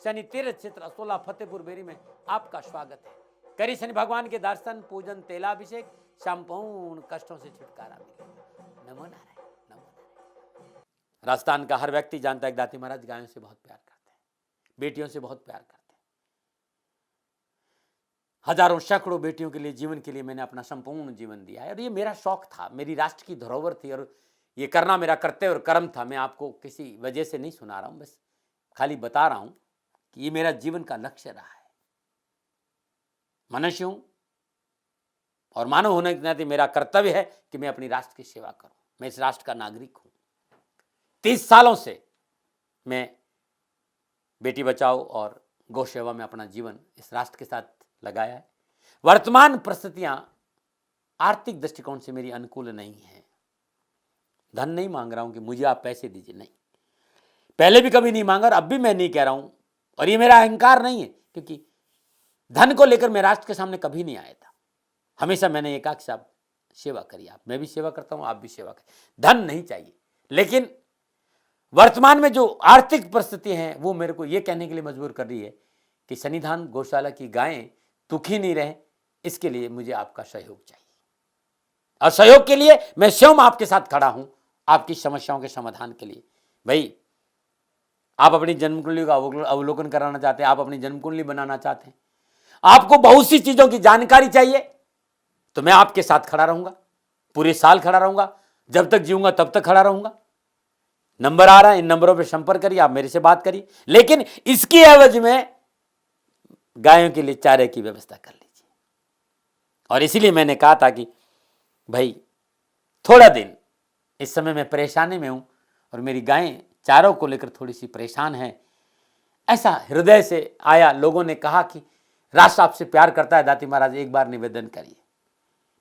शनि तीर्थ क्षेत्र असोला फतेहपुर बेरी में आपका स्वागत है। करी शनि भगवान के दर्शन, पूजन, तेलाभिषेक, संपूर्ण कष्टों से छुटकारा मिलेगा। नमो नारायण, नमो नारायण। राजस्थान का हर व्यक्ति जानता है कि दाती महाराज गायों से बहुत प्यार करते हैं, बेटियों से बहुत प्यार करते हैं। हजारों सैकड़ों बेटियों के लिए, जीवन के लिए मैंने अपना संपूर्ण जीवन दिया है और ये मेरा शौक था, मेरी राष्ट्र की धरोहर थी और ये करना मेरा कर्तव्य और कर्म था। मैं आपको किसी वजह से नहीं सुना रहा हूं, बस खाली बता रहा हूं कि ये मेरा जीवन का लक्ष्य रहा है। मनुष्य हूं और मानव होने के नाते मेरा कर्तव्य है कि मैं अपनी राष्ट्र की सेवा करूं। मैं इस राष्ट्र का नागरिक हूं। 30 सालों से मैं बेटी बचाओ और गौ सेवा में अपना जीवन इस राष्ट्र के साथ लगाया है। वर्तमान परिस्थितियां आर्थिक दृष्टिकोण से मेरी अनुकूल नहीं है। धन नहीं मांग रहा हूं कि मुझे आप पैसे दीजिए, नहीं, पहले भी कभी नहीं मांगा और अब भी मैं नहीं कह रहा हूं। और ये मेरा अहंकार नहीं है, क्योंकि धन को लेकर मैं राष्ट्र के सामने कभी नहीं आया था। हमेशा मैंने ये कहा कि साहब सेवा करिए, आप, मैं भी सेवा करता हूं, आप भी सेवा करिए। धन नहीं चाहिए, लेकिन वर्तमान में जो आर्थिक परिस्थिति है वो मेरे को ये कहने के लिए मजबूर कर रही है कि शनिधाम गौशाला की गायें दुखी नहीं रहे, इसके लिए मुझे आपका सहयोग चाहिए। और सहयोग के लिए मैं स्वयं आपके साथ खड़ा हूं, आपकी समस्याओं के समाधान के लिए। भाई, आप अपनी जन्म कुंडली का अवलोकन कराना चाहते हैं, आप अपनी जन्म कुंडली बनाना चाहते हैं, आपको बहुत सी चीजों की जानकारी चाहिए, तो मैं आपके साथ खड़ा रहूंगा, पूरे साल खड़ा रहूंगा, जब तक जीऊंगा तब तक खड़ा रहूंगा। नंबर आ रहा है, इन नंबरों पे संपर्क करिए, आप मेरे से बात करिए, लेकिन इसकी एवज में गायों के लिए चारे की व्यवस्था कर लीजिए। और इसीलिए मैंने कहा था कि भाई थोड़ा दिन, इस समय मैं परेशानी में हूं और मेरी गायें चारों को लेकर थोड़ी सी परेशान है। ऐसा हृदय से आया, लोगों ने कहा कि राष्ट्र आपसे प्यार करता है दाती महाराज, एक बार निवेदन करिए।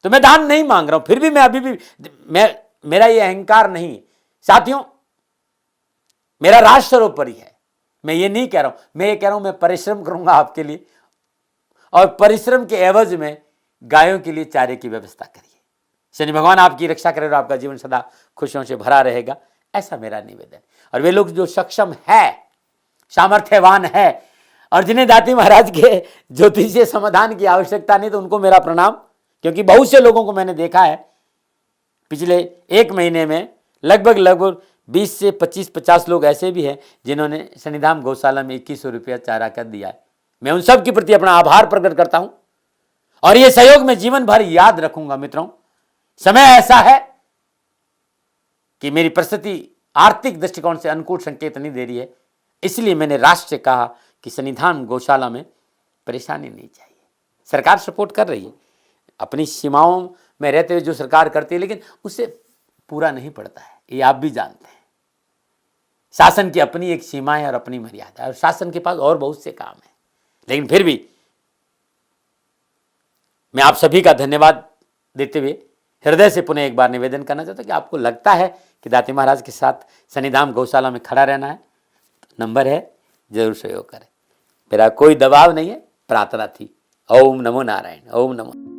तो मैं दान नहीं मांग रहा हूं, फिर भी मैं अभी भी, मेरा ये अहंकार नहीं है साथियों, मेरा राष्ट्र सर्वोपरि है। मैं ये नहीं कह रहा हूं, मैं ये कह रहा हूं मैं परिश्रम करूंगा आपके लिए, और परिश्रम के एवज में गायों के लिए चारे की व्यवस्था करिए। शनि भगवान आपकी रक्षा करे और आपका जीवन सदा खुशियों से भरा रहेगा, ऐसा मेरा निवेदन। और वे लोग जो सक्षम है, सामर्थ्यवान है और जिन्हें दाती महाराज के ज्योतिषीय समाधान की आवश्यकता नहीं, तो उनको मेरा प्रणाम। क्योंकि बहुत से लोगों को मैंने देखा है पिछले 1 महीने में, लगभग 20 से 25-50 लोग ऐसे भी हैं जिन्होंने शनिधाम गौशाला में 2100 रुपया चारा कर दिया है। मैं उन सब के प्रति अपना आभार प्रकट करता हूं और ये सहयोग मैं जीवन भर याद रखूंगा। मित्रों, समय ऐसा है कि मेरी परिस्थिति आर्थिक दृष्टिकोण से अनुकूल संकेत नहीं दे रही है, इसलिए मैंने राष्ट्र से कहा कि शनिधाम गौशाला में परेशानी नहीं चाहिए। सरकार सपोर्ट कर रही है, अपनी सीमाओं में रहते हुए जो सरकार करती है, लेकिन उससे पूरा नहीं पड़ता है, ये आप भी जानते हैं। शासन की अपनी एक सीमा है और अपनी मर्यादा है, और शासन के पास और बहुत से काम है। लेकिन फिर भी मैं आप सभी का धन्यवाद देते हुए हृदय से पुनः एक बार निवेदन करना चाहता हूं कि आपको लगता है कि दाती महाराज के साथ शनिधाम गौशाला में खड़ा रहना है, तो नंबर है, जरूर सहयोग करें। मेरा कोई दबाव नहीं है, प्रार्थना थी। ओम नमो नारायण, ओम नमो।